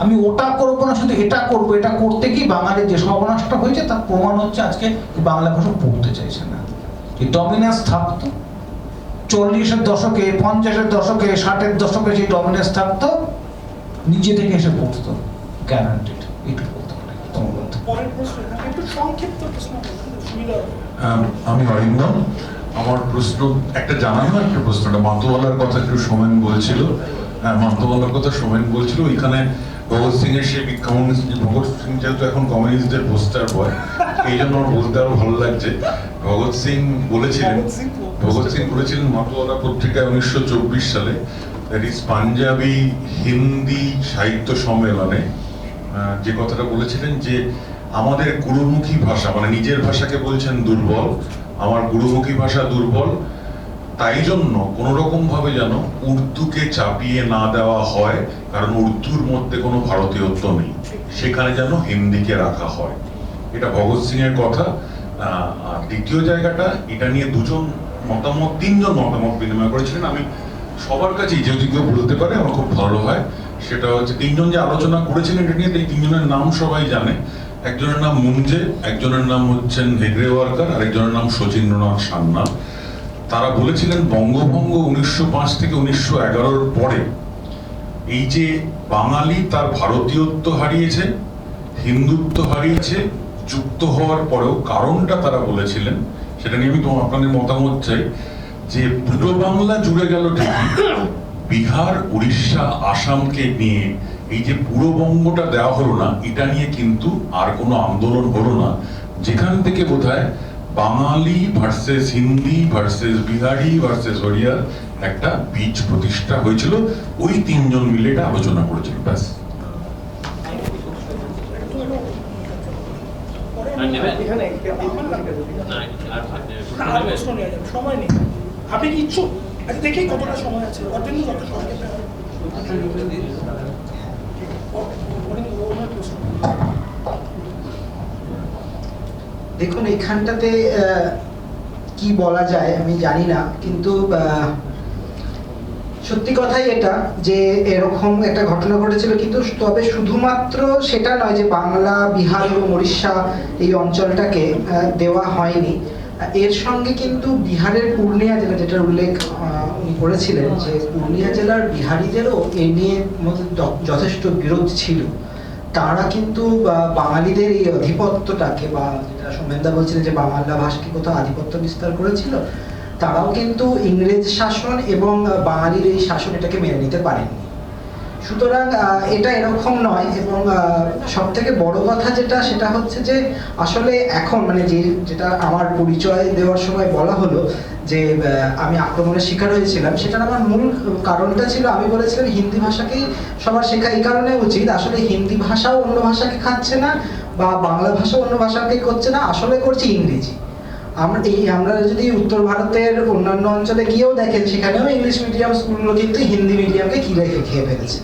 আমি ওটা করবো না, শুধু এটা করবো, এটা করতে কি বাঙালির যে সর্বনাশটা হয়েছে তার প্রমাণ হচ্ছে আজকে বাংলা ভাষা পড়তে চাইছে না। এই ডমিনেন্স থাকতো 40-এর দশকে, 50-এর দশকে, 60-এর দশকে, যে ডমিনেন্স থাকতো নিচে থেকে এসে পড়তো, গ্যারান্টিড। এইটুকু বলতে পারি। পরের প্রশ্ন একটু সংক্ষিপ্ত প্রশ্ন করবেন, সুবিধা হবে। আমি অরিন্দম। আমার প্রশ্ন একটা জানানো, একটা প্রশ্নটা মাতোয়ালার কথা একটু সোমেন বলছিল, মাতোয়ালার কথা সোমেন বলছিল, ওইখানে ভগৎ সিং এর সে কমিউনিস্ট, ভগৎ সিং যেহেতু এখন কমিউনিস্টদের পোস্টার বয়, এই জন্য আমার বলতে আরো ভালো লাগছে। ভগৎ সিং বলেছিলেন মাতোয়ালা পত্রিকায় 1924 সালে, দ্যাট ইজ পাঞ্জাবি হিন্দি সাহিত্য সম্মেলনে, যে কথাটা বলেছিলেন যে আমাদের গুরুমুখী ভাষা, মানে নিজের ভাষাকে বলছেন দুর্বল, আমার গুরুমুখী ভাষা দুর্বল, তাই জন্য কোনো রকম ভাবে যেন উর্দুকে চাপিয়ে না দেওয়া হয়, কারণ উর্দুর মধ্যে কোনো ভারতীয়ত্ব নেই, সেখানে যেন হিন্দিকে রাখা হয়। এটা ভগৎ সিং এর কথা। আর দ্বিতীয় জায়গাটা, এটা নিয়ে তিনজন মতামত বিনিময় করেছিলেন। আমি সবার কাছেই যদি কেউ বলতে পারে আমার খুব ভালো হয়। সেটা হচ্ছে তিনজন যে আলোচনা করেছিলেন এটা নিয়ে, এই তিনজনের নাম সবাই জানে। একজনের নাম মুঞ্জে, একজনের নাম হচ্ছেন হেগড়েওয়ারকার, আর একজনের নাম শচীন্দ্রনাথ সান্যাল। তারা বলেছিলেন বঙ্গভঙ্গ 1905 থেকে 1911 পরে এই যে বাঙালি তার ভারতীয়ত্ব হারিয়েছে, হিন্দুত্ব হারিয়েছে, যুক্ত হওয়ার পরেও কারণটা তারা বলেছিলেন, সেটা নিয়ে আমি আপনাদের মতামত চাই। যে পূর্ব বাংলা জুড়ে গেল ঠিকই, বিহার, উড়িষ্যা, আসামকে নিয়ে এই যে পূর্ববঙ্গটা দেওয়া হলো না, এটা নিয়ে কিন্তু আর কোনো আন্দোলন হলো না, যেখান থেকে বোধহয় Bangali versus Hindi versus Bihari versus হরিয়ার একটা বীজ প্রতিষ্ঠা হয়েছিল। ওই তিনজন মিলে এটা আলোচনা করেছিল, ব্যাস। সময় নেই, আপনি কি ইচ্ছুক? আচ্ছা দেখি কতটা সময় আছে, অর্জুন কত সময় আছে? দেখুন, এখানটাতে কি বলা যায় আমি জানি না, কিন্তু সত্যি কথাই এটা যে এরকম একটা ঘটনা ঘটেছিল, কিন্তু তবে শুধুমাত্র সেটা নয় যে বাংলা, বিহার এবং উড়িষ্যা এই অঞ্চলটাকে দেওয়া হয়নি। এর সঙ্গে কিন্তু বিহারের পূর্ণিয়া জেলা, যেটার উল্লেখ উনি করেছিলেন, যে পূর্ণিয়া জেলার বিহারিদেরও এই নিয়ে যথেষ্ট বিরোধ ছিল। তারা কিন্তু বাঙালিদের এই আধিপত্যটাকে, বা যেটা সোমেনদা বলছিলেন যে বাংলা ভাষাকে কোথাও আধিপত্য বিস্তার করেছিল, তারাও কিন্তু ইংরেজ শাসন এবং বাঙালির এই শাসন এটাকে মেনে নিতে পারেনি। সুতরাং এটা এরকম নয়। এবং সব থেকে বড় কথা যেটা, সেটা হচ্ছে যে আসলে এখন মানে যেটা আমার পরিচয় দেওয়ার সময় বলা হলো যে আমি আক্রমণের শিকার হয়েছিলাম, সেটার আমার মূল কারণটা ছিল, আমি বলেছিলাম হিন্দি ভাষাকেই সবার শেখা এই কারণে উচিত। আসলে হিন্দি ভাষাও অন্য ভাষাকে খাচ্ছে না, বা বাংলা ভাষাও অন্য ভাষাকে করছে না, আসলে করছে ইংরেজি। আমরা যদি উত্তর ভারতের অন্যান্য অঞ্চলে গিয়েও দেখেন, সেখানেও ইংলিশ মিডিয়াম স্কুলগুলো কিন্তু হিন্দি মিডিয়ামকে কি রেখে খেয়ে ফেলেছে।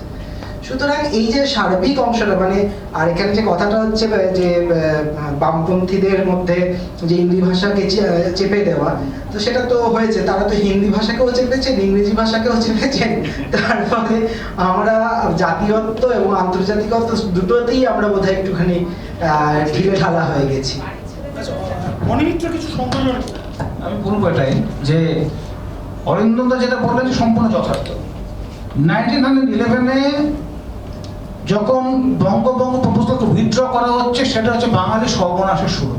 সুতরাং এই যে সার্বিক অংশটা মানে, আর এখানে যে কথাটা হচ্ছে যে বামপন্থীদের মধ্যে যে হিন্দি ভাষাকে চেপে দেওয়া, তো সেটা তো হয়েছে, তারা তো হিন্দি ভাষাকেও চেপেছেন, ইংরেজি ভাষাকেও চেপেছেন, তার ফলে আমরা জাতীয়ত্ব এবং আন্তর্জাতিকত্ব দুটোতেই আমরা বোধহয় একটুখানি ঢিলে ঢালা হয়ে গেছি। অনিমিত্র কিছু সংযোজন। আমি বলবো এটাই যে অরিন্দমদা যেটা বললেন সম্পূর্ণ যথার্থ। 1911-এ যখন বঙ্গভঙ্গ প্রপোজালকে উইথড্র করা হচ্ছে, সেটা হচ্ছে বাঙালি সর্বনাশের শুরু।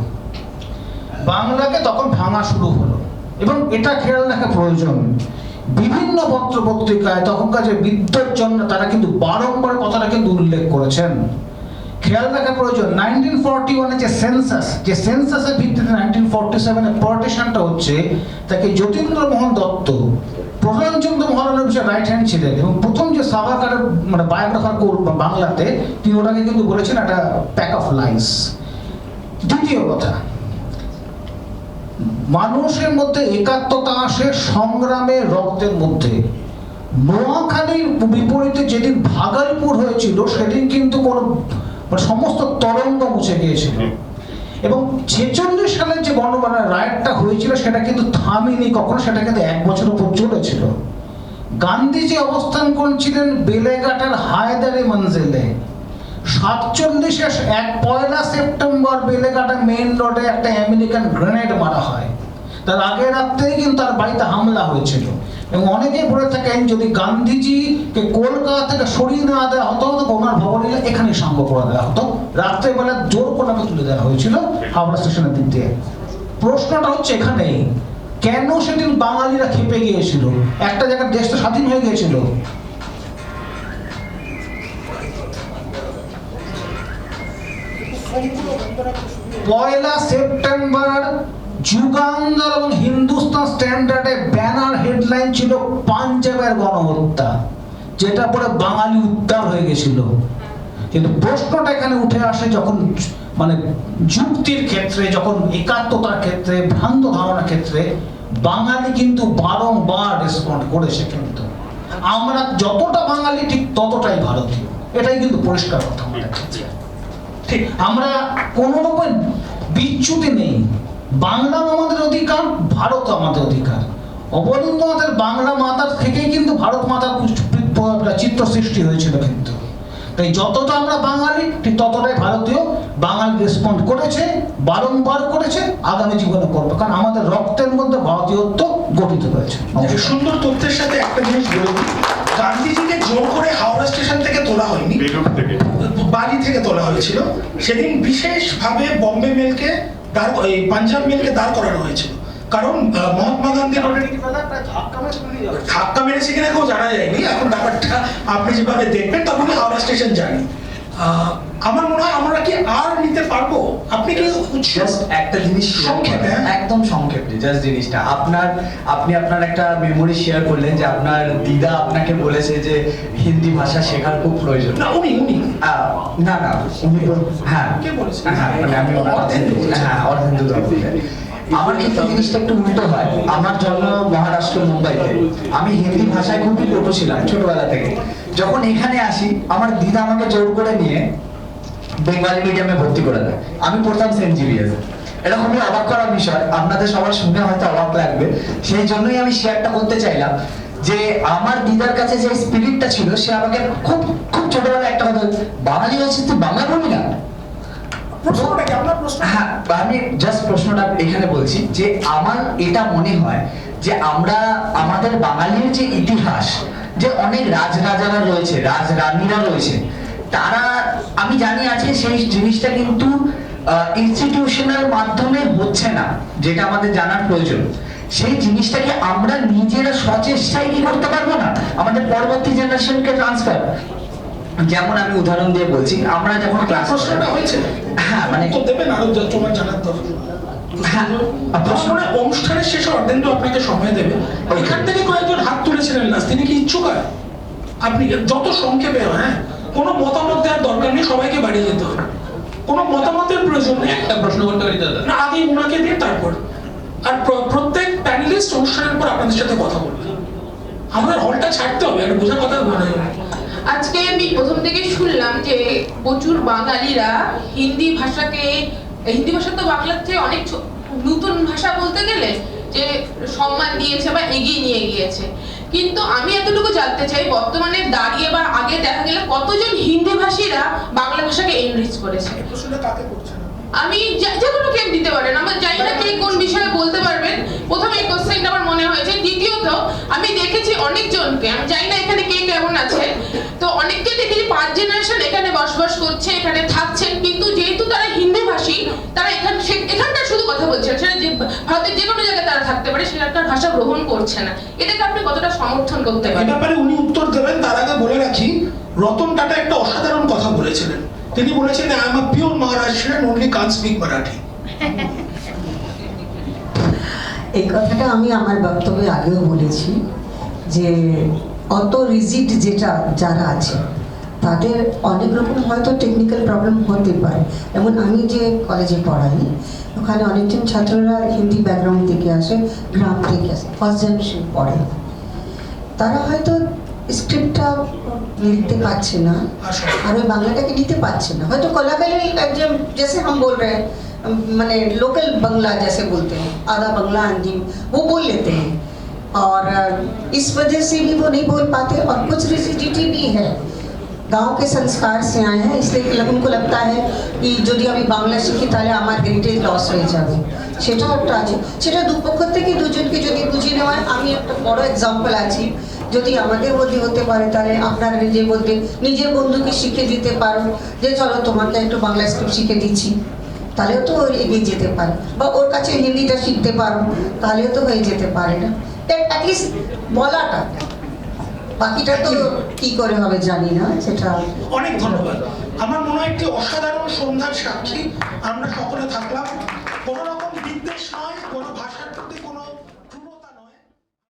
বাংলাকে তখন ভাঙা শুরু হলো। এবং এটা খেয়াল রাখা প্রয়োজন, বিভিন্ন পত্র পত্রিকায় তখনকার যে বিদ্যুৎ জন্য তারা কিন্তু বারংবার কথাটা কিন্তু উল্লেখ করেছেন। খেয়াল রাখা প্রয়োজন, 1941-এ যে সেন্সাসের ভিত্তিতে 1947-এ পার্টিশনটা হচ্ছে, তাকে যতীন্দ্রমোহন দত্ত প্রধানচন্দ্র মহারাণার বিষয়ে রাইট হ্যান্ড ছিলেন, এবং প্রথম যে সাভারকারের মানে বায়োগ্রাফার বাংলাতে, তিনি ওটাকে কিন্তু বলেছেন একটা প্যাক অফ লাইস। দ্বিতীয় কথা, মানুষের মধ্যে একাত্মতা আসে সংগ্রামের রক্তের মধ্যে। নোয়াখালীর বিপরীতে যেদিন ভাগলপুর হয়েছিল, সেদিন কিন্তু কোনো সমস্ত তরঙ্গ মুছে গিয়েছিল। এবং 46 সালের যে গণবানের রায়টটা হয়েছিল, সেটা কিন্তু থামেনি কখনো, সেটা কিন্তু 1 বছর উপর চলেছিল। গান্ধীজি অবস্থান করছিলেন বেলেঘাটার হায়দারি মঞ্জিলে। 47-এ 1 সেপ্টেম্বর বেলেঘাটা মেইন রোডে একটা আমেরিকান গ্রেনেড মারা হয়। তার আগের রাত্রেই কিন্তু তার বাড়িতে হামলা হয়েছিল। এবং অনেকে বলে থাকেন, যদি গান্ধীজিকে কলকাতা থেকে সরিয়ে নেওয়া দেওয়া হতো, ওনার ভবনে এখানে সাঙ্গ করে দেওয়া হতো। রাত্রেবেলা জোর করে তুলে দেওয়া হয়েছিল হাওড়া স্টেশনের দিক দিয়ে। প্রশ্নটা হচ্ছে এখানেই, কেন সেদিন বাঙালিরা খেপে গিয়েছিল? একটা জায়গার দেশ তো স্বাধীন হয়ে গিয়েছিল। পয়লা সেপ্টেম্বর যুগান্তর এবং হিন্দুস্তান স্ট্যান্ডার্ডে ব্যানার হেডলাইন ছিল পাঞ্জাবের গণহত্যা, যেটা পরে বাঙালি উদ্ধার হয়ে গেছিল। কিন্তু প্রশ্নটা এখানে উঠে আসে যখন মানে যুক্তির ক্ষেত্রে, যখন একাত্মতার ক্ষেত্রে, ভ্রান্ত ধারণার ক্ষেত্রে বাঙালি কিন্তু বারংবার রেসপন্ড করেছে। কিন্তু আমরা যতটা বাঙালি ঠিক ততটাই ভারতীয়, এটাই কিন্তু পরিষ্কার কথা আমাদের ক্ষেত্রে। ঠিক, আমরা কোনো রকম বিচ্যুতি নেই। বাংলা আমাদের অধিকার, ভারত আমাদের অধিকার। অবনীন্দ্রনাথের বাংলা মাতার থেকেই কিন্তু ভারত মাতার চিত্র সৃষ্টি হয়েছিল। কিন্তু তাই যতটা আমরা বাঙালি ঠিক ততটাই ভারতীয়। বাঙালি রেসপন্ড করেছে, বারংবার করেছে, আগামী জীবনে করবে, কারণ আমাদের রক্তের মধ্যে ভারতীয়ত্ব গঠিত হয়েছে। সুন্দর তথ্যের সাথে একটা জিনিস বলে দিই, গান্ধীজিকে জোর করে হাওড়া স্টেশন থেকে তোলা হয়নি, বাড়ি থেকে তোলা হয়েছিল। সেদিন বিশেষভাবে বম্বে মেলকে পাঞ্জাব মেলকে দাঁড় করানো হয়েছিল, কারণ মহাত্মা গান্ধী ধাক্কা মেরেছে কিনা কেউ জানা যায়নি। এখন ব্যাপারটা আপনি যেভাবে দেখবেন তখনই হাওড়া স্টেশন জানি। আমার মনে হয় আমরা কি আর নিতে পারবো? আপনি কি একটা জিনিস সংক্ষেপে, একদম সংক্ষেপে জাস্ট জিনিসটা আপনি আপনার একটা মেমোরি শেয়ার করলেন যে আপনার দিদা আপনাকে বলেছে যে হিন্দি ভাষা শেখার খুব প্রয়োজন। না উনি হ্যাঁ কে বলেছে? হ্যাঁ মানে আমি অর্ধেন্দু আমার ক্ষেত্রে জিনিসটা একটু উল্টো হয়। আমার জন্ম মহারাষ্ট্র মুম্বাইতে। আমি হিন্দি ভাষায় খুবই পটু ছিলাম ছোটবেলা থেকে। যখন এখানে আসি, আমার দিদা আমাকে জোর করে নিয়ে বেঙ্গলি মিডিয়ামে ভর্তি করে দেয়। আমি পড়তাম সেন্ট জেভিয়ার্স। এটা খুবই অবাক করার বিষয়, আপনাদের সবার শুনে হয়তো অবাক লাগবে। সেই জন্যই আমি শেয়ারটা করতে চাইলাম যে আমার দিদার কাছে যে স্পিরিটটা ছিল, সে আমাকে খুব খুব ছোটবেলায় একটা কথা, বাঙালি হয়েছিস তুই বাংলা বলবি না? হ্যাঁ, আমি জাস্ট প্রশ্নটা এখানে বলছি যে আমার এটা মনে হয় যে আমরা আমাদের বাঙালির যে ইতিহাস, যে অনেক রাজরাজারা রয়েছে, রাজরানীরা রয়েছে, তারা আমি জানি আজকে সেই জিনিসটা কিন্তু ইনস্টিটিউশনাল মাধ্যমে হচ্ছে না, যেটা আমাদের জানার প্রয়োজন। সেই জিনিসটাকে আমরা নিজেরা সচেষ্টায় কি করতে পারবো না আমাদের পরবর্তী জেনারেশনকে ট্রান্সফার? যেমন আমি উদাহরণ দিয়ে বলছি, আমরা যখন ক্লাস প্রশ্নটা হয়েছে, হ্যাঁ মানে তো দেবেন আরো তোমার জানার দরকার। হ্যাঁ, প্রশ্নটা অনুষ্ঠানের শেষে অর্ধেন্দু আপনাকে সময় দেবে। এখান থেকে কয়েকজন হাত তুলেছিলেন না, তিনি কি ইচ্ছুক হয়? আপনি যত সংক্ষেপে, হ্যাঁ, কোনো মতামত দেওয়ার দরকার নেই, সবাইকে বাড়ি যেতে হবে। কোনো মতামতের প্রয়োজন নেই। একটা প্রশ্ন করতে পারি দাদা? না, আগে ওনাকে দিয়ে তারপর। আর প্রত্যেক প্যানেলিস্ট অনুষ্ঠানের পর আপনাদের সাথে কথা বলবে। আমাদের হলটা ছাড়তে হবে, একটা বোঝার কথা মনে হয়। আজকে আমি প্রথম থেকে শুনলাম যে প্রচুর বাঙালিরা হিন্দি ভাষা তো বাংলার চেয়ে অনেক নতুন ভাষা বলতে গেলে যে সম্মান দিয়েছে বা এগিয়ে নিয়ে গিয়েছে। কিন্তু আমি এতটুকু জানতে চাই, বর্তমানে দাঁড়িয়ে বা আগে দেখা গেলে কতজন হিন্দি ভাষীরা বাংলা ভাষাকে এনরিচ করেছে? প্রশ্নটা কাকে করছে না? আমি যে কোনো কেউ দিতে পারেন, আমার জানি না কে কোন বিষয়ে বলতে পারবেন। প্রথমে এই কোশ্চেনটা আমার মনে হয়েছে। দ্বিতীয়ত, আমি দেখেছি অনেকজনকে, আমি জানি না এখানে কে কেমন আছে, তো অনেককে দেখেছি 5 জেনারেশন এখানে বসবাস করছে, এখানে থাকছেন, কিন্তু যেহেতু তারা হিন্দি ভাষী, তারা এখানকার শুধু কথা বলছে না, সেটা যে ভারতের যে কোনো জায়গায় তারা থাকতে পারে, সেখানকার ভাষা গ্রহণ করছে না। এটাকে আপনি কতটা সমর্থন করতে এই পারেন? ব্যাপারে উনি উত্তর দেবেন, তার আগে বলে রাখি রতন টাটা একটা অসাধারণ কথা বলেছিলেন। তিনি বলেছেন, I am a pure Maharashtrian, only Kant speak Marathi. এই কথাটা আমি আমার বক্তব্যে আগেও বলেছি যে অত রিজিড যারা আছে তাদের অনেক রকম হয়তো টেকনিক্যাল প্রবলেম হতে পারে। যেমন আমি যে কলেজে পড়াই, ওখানে অনেকজন ছাত্ররা হিন্দি ব্যাকগ্রাউন্ড থেকে আসে, গ্রাম থেকে আসে, ফার্স্ট জেনারেশন পড়ে। তারা হয়তো স্ক্রিপ্টটা লিখতে পারছে না, আর ওই বাংলাটাকে নিতে পারছে না। হয়তো কলাকালী একজন जैसे हम बोल रहे हैं, मैंने लोकल बंगला जैसे बोलते हैं, आधा बंगला हिंदी वो बोल लेते हैं, और इस वजह से भी वो नहीं बोल पाते। और कुछ रिजिडिटी भी है, गांव के संस्कार से आए हैं, इसलिए उनको लगता है कि যদি আমি বাংলা শিখি তাহলে আমার হেরিটেজ লস হয়ে যাবে। সেটা একটা আছে, সেটা দুপক্ষ থেকে দুজনকে যদি বুঝিয়ে নেওয়া হয়। আমি একটা বড় এক্সাম্পল আছি, যদি আমাদের মধ্যে হতে পারে তাহলে আপনারা নিজের মধ্যে নিজের বন্ধুকে শিখে দিতে পারো যে চলো তোমাকে একটু বাংলা স্ক্রিপ্ট শিখে দিচ্ছি, তাহলেও তো এগিয়ে যেতে পারে। বা ওর কাছে হিন্দিটা শিখতে পারো, তাহলেও তো হয়ে যেতে পারে না, অ্যাটলিস্ট বলাটা। বাকিটা তো কি করে হবে জানি না, সেটা। অনেক ধন্যবাদ। আমার মনে হয় একটি অসাধারণ সন্ধ্যার সাক্ষী আমরা সকলে থাকলাম। কোনো রকম বিদ্বেষ নয়, কোনো ভাষা